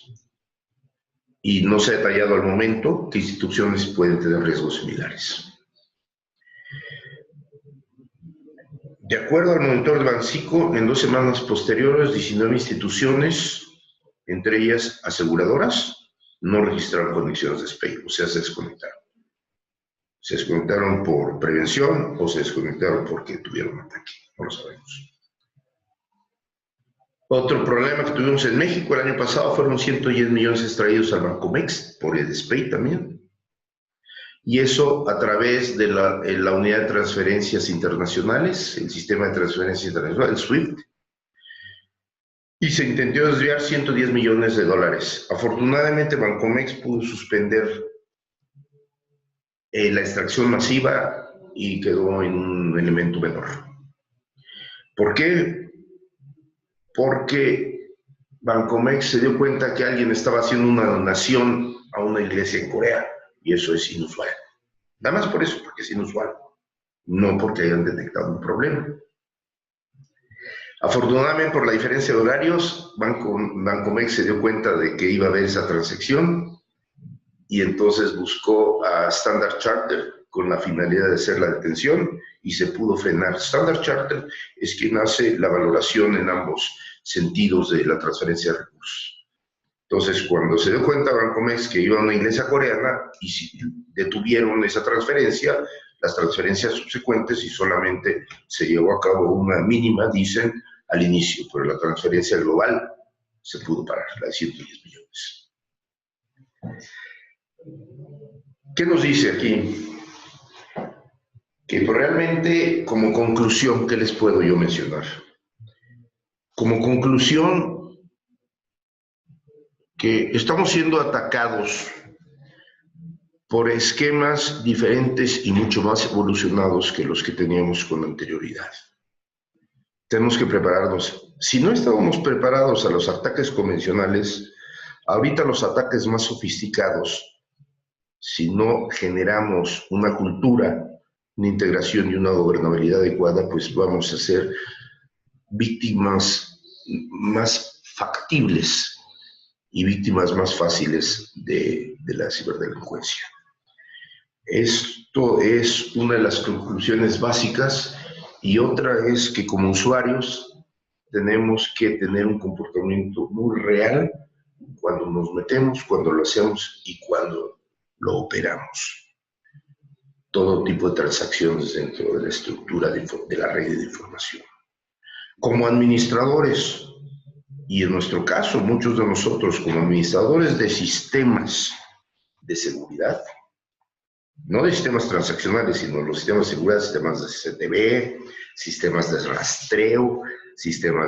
Y no se ha detallado al momento qué instituciones pueden tener riesgos similares. De acuerdo al monitor de Banxico, en 2 semanas posteriores, 19 instituciones, entre ellas aseguradoras, no registraron conexiones de SPEI, o sea, se desconectaron. Se desconectaron por prevención o se desconectaron porque tuvieron un ataque, no lo sabemos. Otro problema que tuvimos en México el año pasado fueron 110 millones extraídos al Bancomext, por el SPEI también. Y eso a través de la unidad de transferencias internacionales, el sistema de transferencias internacional, el SWIFT, y se intentó desviar 110 millones de dólares. Afortunadamente, Bancomext pudo suspender la extracción masiva y quedó en un elemento menor. ¿Por qué? Porque Bancomext se dio cuenta que alguien estaba haciendo una donación a una iglesia en Corea. Y eso es inusual. Nada más por eso, porque es inusual. No porque hayan detectado un problema. Afortunadamente, por la diferencia de horarios, Bancomext se dio cuenta de que iba a haber esa transacción y entonces buscó a Standard Chartered con la finalidad de hacer la detención y se pudo frenar. Standard Chartered es quien hace la valoración en ambos sentidos de la transferencia de recursos. Entonces, cuando se dio cuenta Bancomext que iba a una iglesia coreana y si detuvieron esa transferencia, las transferencias subsecuentes y solamente se llevó a cabo una mínima, dicen, al inicio, pero la transferencia global se pudo parar, la de 110 millones. ¿Qué nos dice aquí? Que realmente, como conclusión, ¿qué les puedo yo mencionar? Como conclusión, que estamos siendo atacados por esquemas diferentes y mucho más evolucionados que los que teníamos con anterioridad. tenemos que prepararnos. Si no estábamos preparados a los ataques convencionales, ahorita los ataques más sofisticados, si no generamos una cultura, una integración y una gobernabilidad adecuada, pues vamos a ser víctimas más factibles y víctimas más fáciles de la ciberdelincuencia. Esto es una de las conclusiones básicas, y otra es que como usuarios tenemos que tener un comportamiento muy real cuando nos metemos, cuando lo hacemos y cuando lo operamos. Todo tipo de transacciones dentro de la estructura de la red de información. Como administradores, y en nuestro caso, muchos de nosotros como administradores de sistemas de seguridad, no de sistemas transaccionales, sino los sistemas de seguridad, sistemas de CTV, sistemas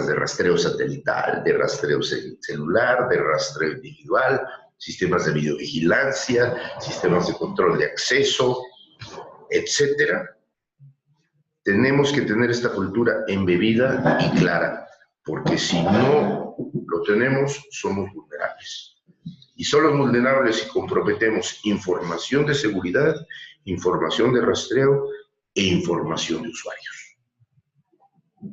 de rastreo satelital, de rastreo celular, de rastreo individual, sistemas de videovigilancia, sistemas de control de acceso, etcétera. Tenemos que tener esta cultura embebida y clara, porque si no lo tenemos, somos vulnerables. Y somos vulnerables si comprometemos información de seguridad, información de rastreo e información de usuarios.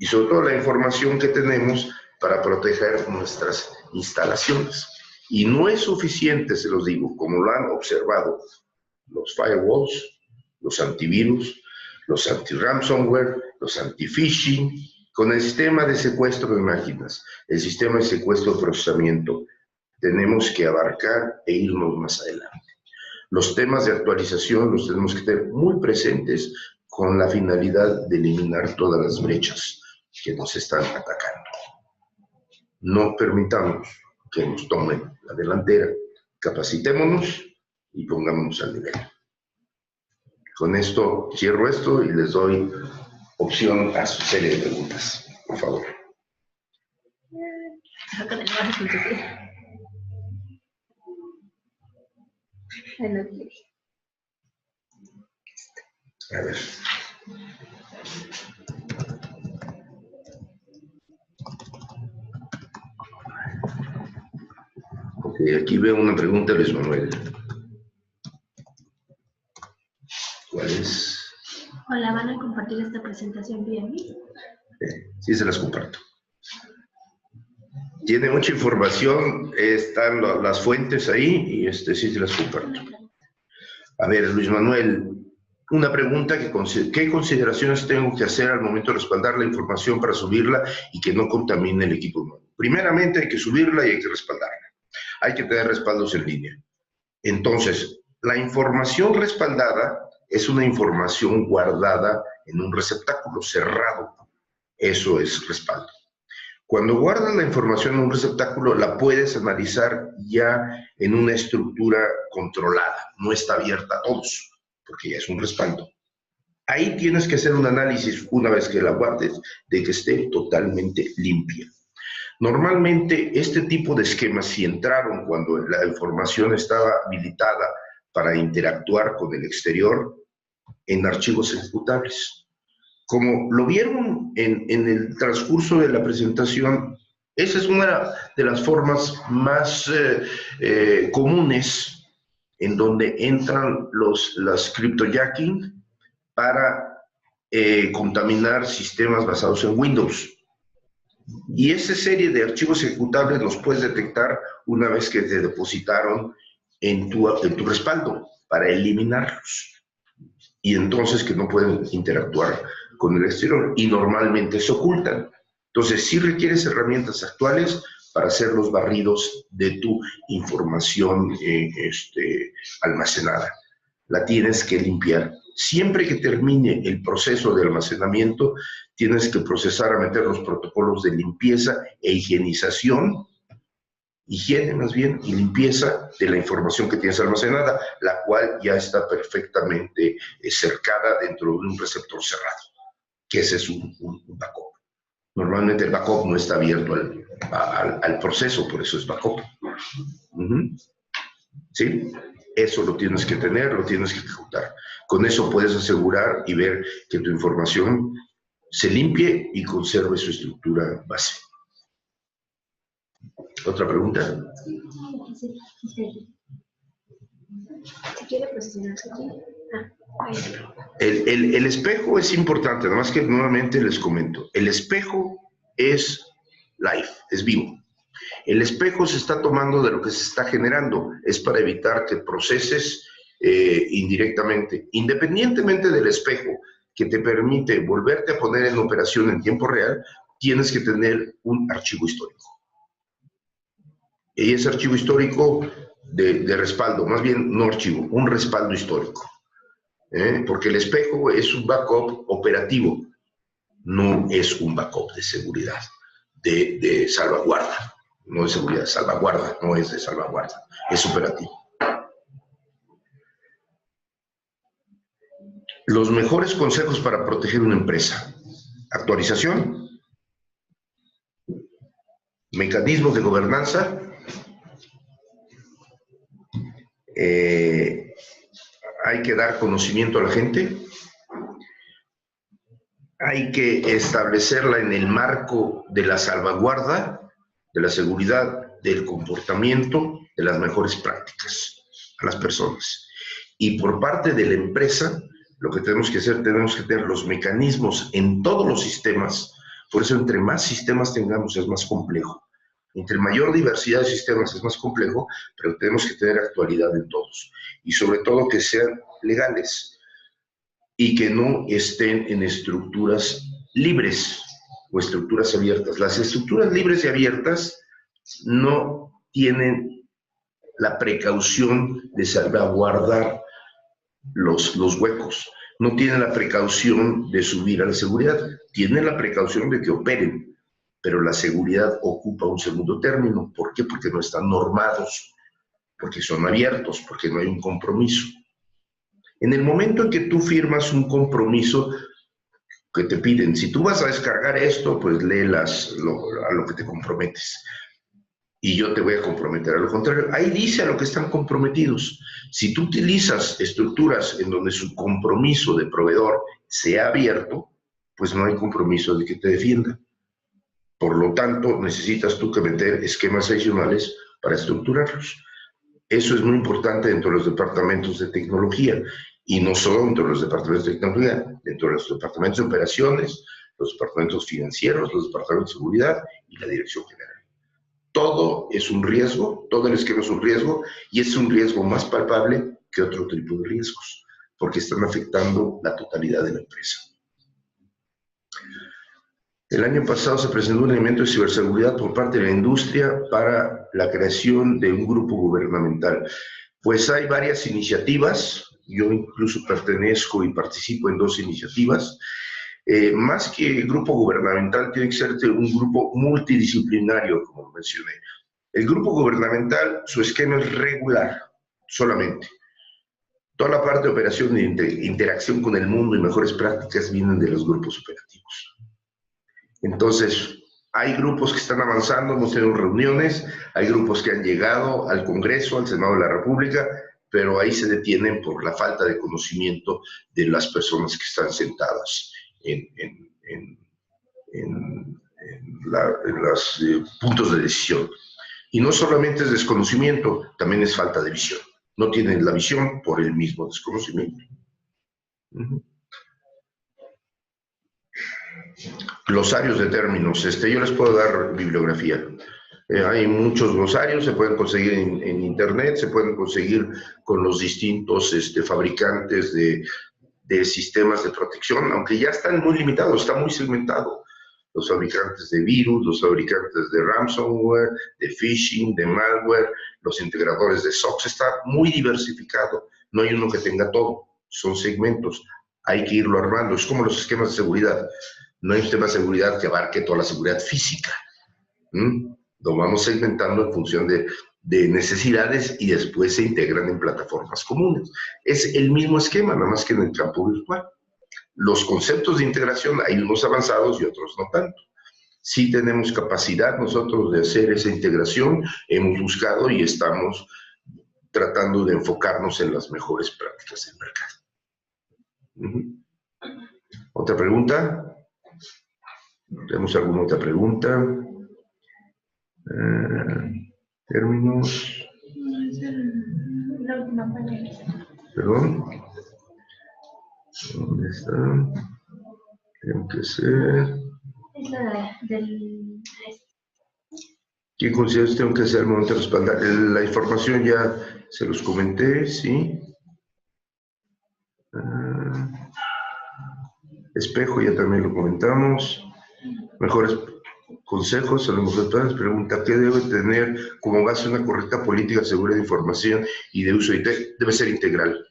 Y sobre todo la información que tenemos para proteger nuestras instalaciones. Y no es suficiente, se los digo, como lo han observado los firewalls, los antivirus, los anti-ransomware, los anti-phishing, con el sistema de secuestro de máquinas, el sistema de secuestro de procesamiento. Tenemos que abarcar e irnos más adelante. Los temas de actualización los tenemos que tener muy presentes con la finalidad de eliminar todas las brechas que nos están atacando. No permitamos que nos tomen la delantera. Capacitémonos y pongámonos al nivel. Con esto cierro esto y les doy opción a su serie de preguntas. Por favor. A ver. Ok, aquí veo una pregunta de Luis Manuel. ¿Cuál es? Hola, ¿van a compartir esta presentación vía mí? Sí, se las comparto. Tiene mucha información, están las fuentes ahí y sí se las comparto. A ver, Luis Manuel, una pregunta ¿qué consideraciones tengo que hacer al momento de respaldar la información para subirla y que no contamine el equipo nuevo? Primeramente hay que subirla y hay que respaldarla. Hay que tener respaldos en línea. Entonces, la información respaldada es una información guardada en un receptáculo cerrado. Eso es respaldo. Cuando guardas la información en un receptáculo, la puedes analizar ya en una estructura controlada. No está abierta a todos, porque ya es un respaldo. Ahí tienes que hacer un análisis, una vez que la guardes, de que esté totalmente limpia. Normalmente, este tipo de esquemas, si entraron cuando la información estaba habilitada para interactuar con el exterior, en archivos ejecutables. Como lo vieron en el transcurso de la presentación, esa es una de las formas más comunes en donde entran las cryptojacking para contaminar sistemas basados en Windows. Y esa serie de archivos ejecutables los puedes detectar una vez que te depositaron en tu respaldo para eliminarlos. Y entonces que no pueden interactuar con el exterior y normalmente se ocultan. Entonces sí requieres herramientas actuales para hacer los barridos de tu información almacenada. La tienes que limpiar. Siempre que termine el proceso de almacenamiento, tienes que procesar a meter los protocolos de limpieza e higienización, higiene más bien, y limpieza de la información que tienes almacenada, la cual ya está perfectamente cercada dentro de un receptor cerrado, que ese es un backup. Normalmente el backup no está abierto al proceso, por eso es backup. ¿Sí? Eso lo tienes que tener, lo tienes que ejecutar. Con eso puedes asegurar y ver que tu información se limpie y conserve su estructura base. ¿Otra pregunta? Sí. Si quiere posicionarse aquí. El espejo es importante, nada más que nuevamente les comento. El espejo es live, es vivo. El espejo se está tomando de lo que se está generando. Es para evitar que proceses indirectamente. Independientemente del espejo que te permite volverte a poner en operación en tiempo real, tienes que tener un archivo histórico. Y ese archivo histórico de respaldo, más bien no archivo, un respaldo histórico. Porque el espejo es un backup operativo, no es un backup de seguridad, de salvaguarda. No es seguridad, salvaguarda, no es de salvaguarda, es operativo. Los mejores consejos para proteger una empresa: actualización, mecanismos de gobernanza, hay que dar conocimiento a la gente, hay que establecerla en el marco de la salvaguarda, de la seguridad, del comportamiento, de las mejores prácticas a las personas. Y por parte de la empresa, lo que tenemos que hacer, tenemos que tener los mecanismos en todos los sistemas. Por eso, entre más sistemas tengamos, es más complejo. Entre mayor diversidad de sistemas es más complejo, pero tenemos que tener actualidad en todos. Y sobre todo que sean legales y que no estén en estructuras libres o estructuras abiertas. Las estructuras libres y abiertas no tienen la precaución de salvaguardar los huecos, no tienen la precaución de subir a la seguridad, tienen la precaución de que operen, pero la seguridad ocupa un segundo término. ¿Por qué? Porque no están normados, porque son abiertos, porque no hay un compromiso. En el momento en que tú firmas un compromiso que te piden, si tú vas a descargar esto, pues lee a lo que te comprometes. Y yo te voy a comprometer a lo contrario. Ahí dice a lo que están comprometidos. Si tú utilizas estructuras en donde su compromiso de proveedor sea abierto, pues no hay compromiso de que te defienda. Por lo tanto, necesitas tú que meter esquemas adicionales para estructurarlos. Eso es muy importante dentro de los departamentos de tecnología, y no solo dentro de los departamentos de tecnología, dentro de los departamentos de operaciones, los departamentos financieros, los departamentos de seguridad y la dirección general. Todo es un riesgo, todo el esquema es un riesgo, y es un riesgo más palpable que otro tipo de riesgos, porque están afectando la totalidad de la empresa. El año pasado se presentó un elemento de ciberseguridad por parte de la industria para la creación de un grupo gubernamental. Pues hay varias iniciativas, yo incluso pertenezco y participo en 2 iniciativas. Más que grupo gubernamental, tiene que ser un grupo multidisciplinario, como mencioné. El grupo gubernamental, su esquema es regular, solamente. Toda la parte de operación e interacción con el mundo y mejores prácticas vienen de los grupos operativos. Entonces, hay grupos que están avanzando, hemos tenido reuniones, hay grupos que han llegado al Congreso, al Senado de la República, pero ahí se detienen por la falta de conocimiento de las personas que están sentadas en los puntos de decisión. Y no solamente es desconocimiento, también es falta de visión. No tienen la visión por el mismo desconocimiento. Glosarios de términos. Yo les puedo dar bibliografía. Hay muchos glosarios, se pueden conseguir en internet, se pueden conseguir con los distintos fabricantes de sistemas de protección, aunque ya están muy limitados, está muy segmentado. Los fabricantes de virus, los fabricantes de ransomware, de phishing, de malware, los integradores de SOX, está muy diversificado. No hay uno que tenga todo, son segmentos. Hay que irlo armando, es como los esquemas de seguridad. No hay un sistema de seguridad que abarque toda la seguridad física. Lo vamos segmentando en función de necesidades y después se integran en plataformas comunes. Es el mismo esquema, nada más que en el campo virtual. Los conceptos de integración, hay unos avanzados y otros no tanto. Sí tenemos capacidad nosotros de hacer esa integración, hemos buscado y estamos tratando de enfocarnos en las mejores prácticas del mercado. ¿Otra pregunta? ¿Tenemos alguna otra pregunta? Términos. La última página. Perdón. ¿Dónde está? Tiene que ser. Es la del... ¿Qué consideras que tengo que hacer al momento de respaldar? La información ya se los comenté, ¿sí? Espejo ya también lo comentamos. Mejores consejos a los padres. Pregunta, ¿qué debe tener como base una correcta política segura de información y de uso de IT? Debe ser integral.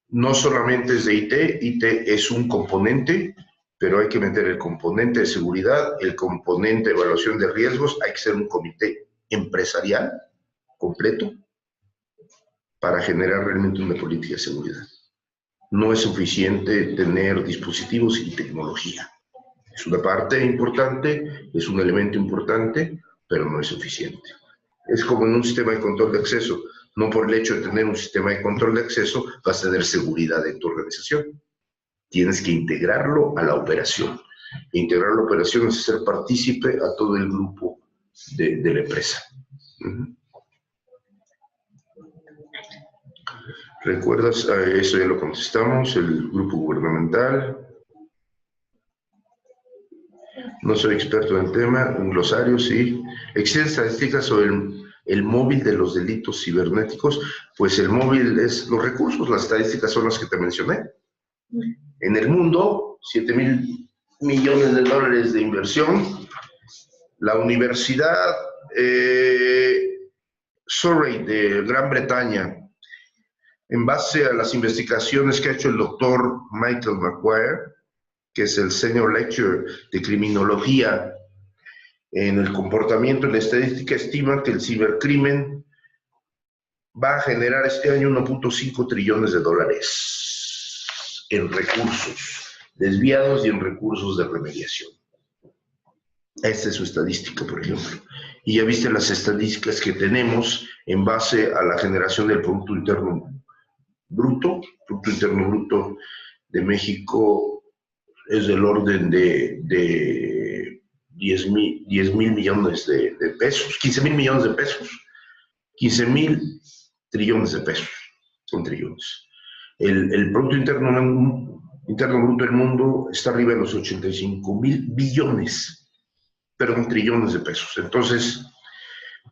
No solamente es de IT, IT es un componente, pero hay que meter el componente de seguridad, el componente de evaluación de riesgos, hay que ser un comité empresarial completo para generar realmente una política de seguridad. No es suficiente tener dispositivos y tecnología. Es una parte importante, es un elemento importante, pero no es suficiente. Es como en un sistema de control de acceso. No por el hecho de tener un sistema de control de acceso vas a tener seguridad en tu organización. Tienes que integrarlo a la operación. Integrar la operación es ser partícipe a todo el grupo de la empresa. ¿Recuerdas? Eso ya lo contestamos, el grupo gubernamental. No soy experto en el tema, un glosario, sí. ¿Existen estadísticas sobre el móvil de los delitos cibernéticos? Pues el móvil es los recursos, las estadísticas son las que te mencioné. En el mundo, 7,000 millones de dólares de inversión. La Universidad Surrey de Gran Bretaña, en base a las investigaciones que ha hecho el doctor Michael Maguire, que es el Senior Lecturer de Criminología en el comportamiento y la estadística, estima que el cibercrimen va a generar este año 1.5 trillones de dólares en recursos desviados y en recursos de remediación. Esta es su estadística, por ejemplo. Y ya viste las estadísticas que tenemos en base a la generación del Producto Interno Bruto. Producto Interno Bruto de México es del orden de 10,000 millones de pesos, 15,000 millones de pesos, 15,000 trillones de pesos, son trillones. El Producto Interno Bruto del mundo está arriba de los 85,000 billones, perdón, trillones de pesos. Entonces,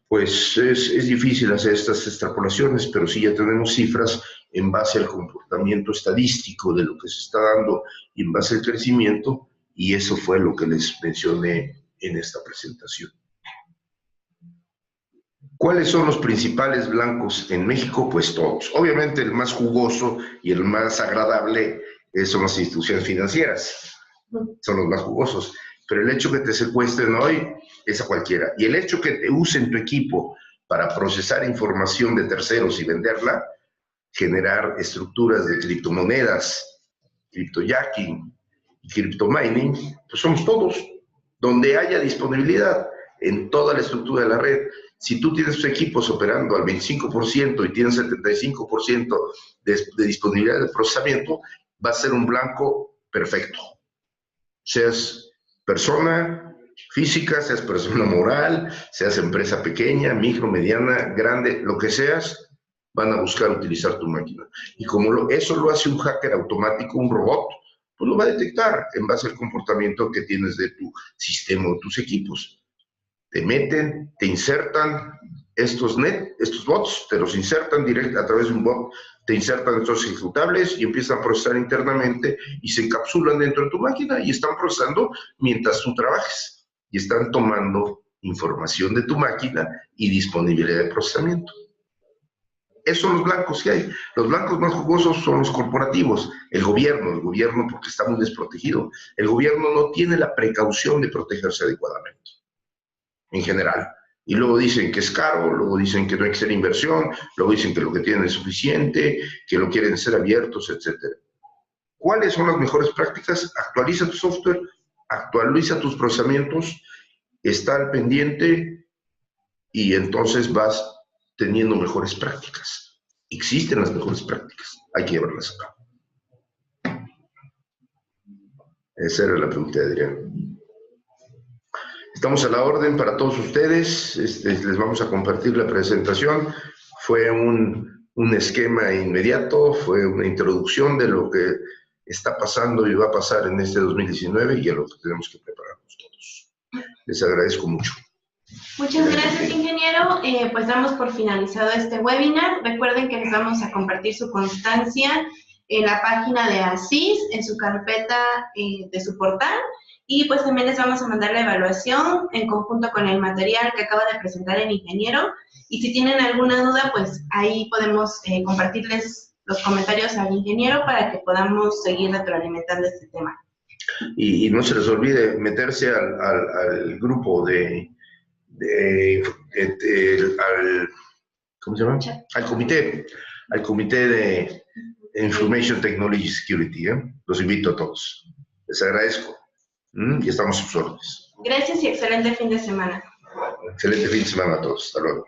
pues es difícil hacer estas extrapolaciones, pero sí ya tenemos cifras en base al comportamiento estadístico de lo que se está dando y en base al crecimiento, y eso fue lo que les mencioné en esta presentación. ¿Cuáles son los principales blancos en México? Pues todos. Obviamente el más jugoso y el más agradable son las instituciones financieras, son los más jugosos, pero el hecho que te secuestren hoy es a cualquiera, y el hecho que te usen tu equipo para procesar información de terceros y venderla, generar estructuras de criptomonedas, criptojacking y criptomining, pues somos todos. Donde haya disponibilidad en toda la estructura de la red, si tú tienes tus equipos operando al 25% y tienes 75% de disponibilidad de procesamiento, va a ser un blanco perfecto. Seas persona física, seas persona moral, seas empresa pequeña, micro, mediana, grande, lo que seas, van a buscar utilizar tu máquina. Y como eso lo hace un hacker automático, un robot, pues lo va a detectar en base al comportamiento que tienes de tu sistema o tus equipos. Te meten, te insertan estos bots, te los insertan directo a través de un bot, te insertan estos ejecutables y empiezan a procesar internamente y se encapsulan dentro de tu máquina y están procesando mientras tú trabajes y están tomando información de tu máquina y disponibilidad de procesamiento. Esos son los blancos que hay. Los blancos más jugosos son los corporativos, el gobierno porque está muy desprotegido. El gobierno no tiene la precaución de protegerse adecuadamente, en general. Y luego dicen que es caro, luego dicen que no hay que hacer inversión, luego dicen que lo que tienen es suficiente, que lo quieren ser abiertos, etc. ¿Cuáles son las mejores prácticas? Actualiza tu software, actualiza tus procesamientos, está al pendiente y entonces vas teniendo mejores prácticas. Existen las mejores prácticas, hay que llevarlas a cabo. Esa era la pregunta de Adrián. Estamos a la orden para todos ustedes. Les vamos a compartir la presentación. Fue un esquema inmediato, fue una introducción de lo que está pasando y va a pasar en este 2019 y a lo que tenemos que prepararnos todos. Les agradezco mucho. Muchas gracias, ingeniero. Pues damos por finalizado este webinar. Recuerden que les vamos a compartir su constancia en la página de ASIS, en su carpeta de su portal, y pues también les vamos a mandar la evaluación en conjunto con el material que acaba de presentar el ingeniero. Y si tienen alguna duda, pues ahí podemos compartirles los comentarios al ingeniero para que podamos seguir retroalimentando este tema. Y no se les olvide meterse al grupo ¿cómo se llama? Al comité de Information Technology Security. Los invito a todos. Les agradezco. Y estamos a sus órdenes. Gracias y excelente fin de semana. Excelente fin de semana a todos. Hasta luego.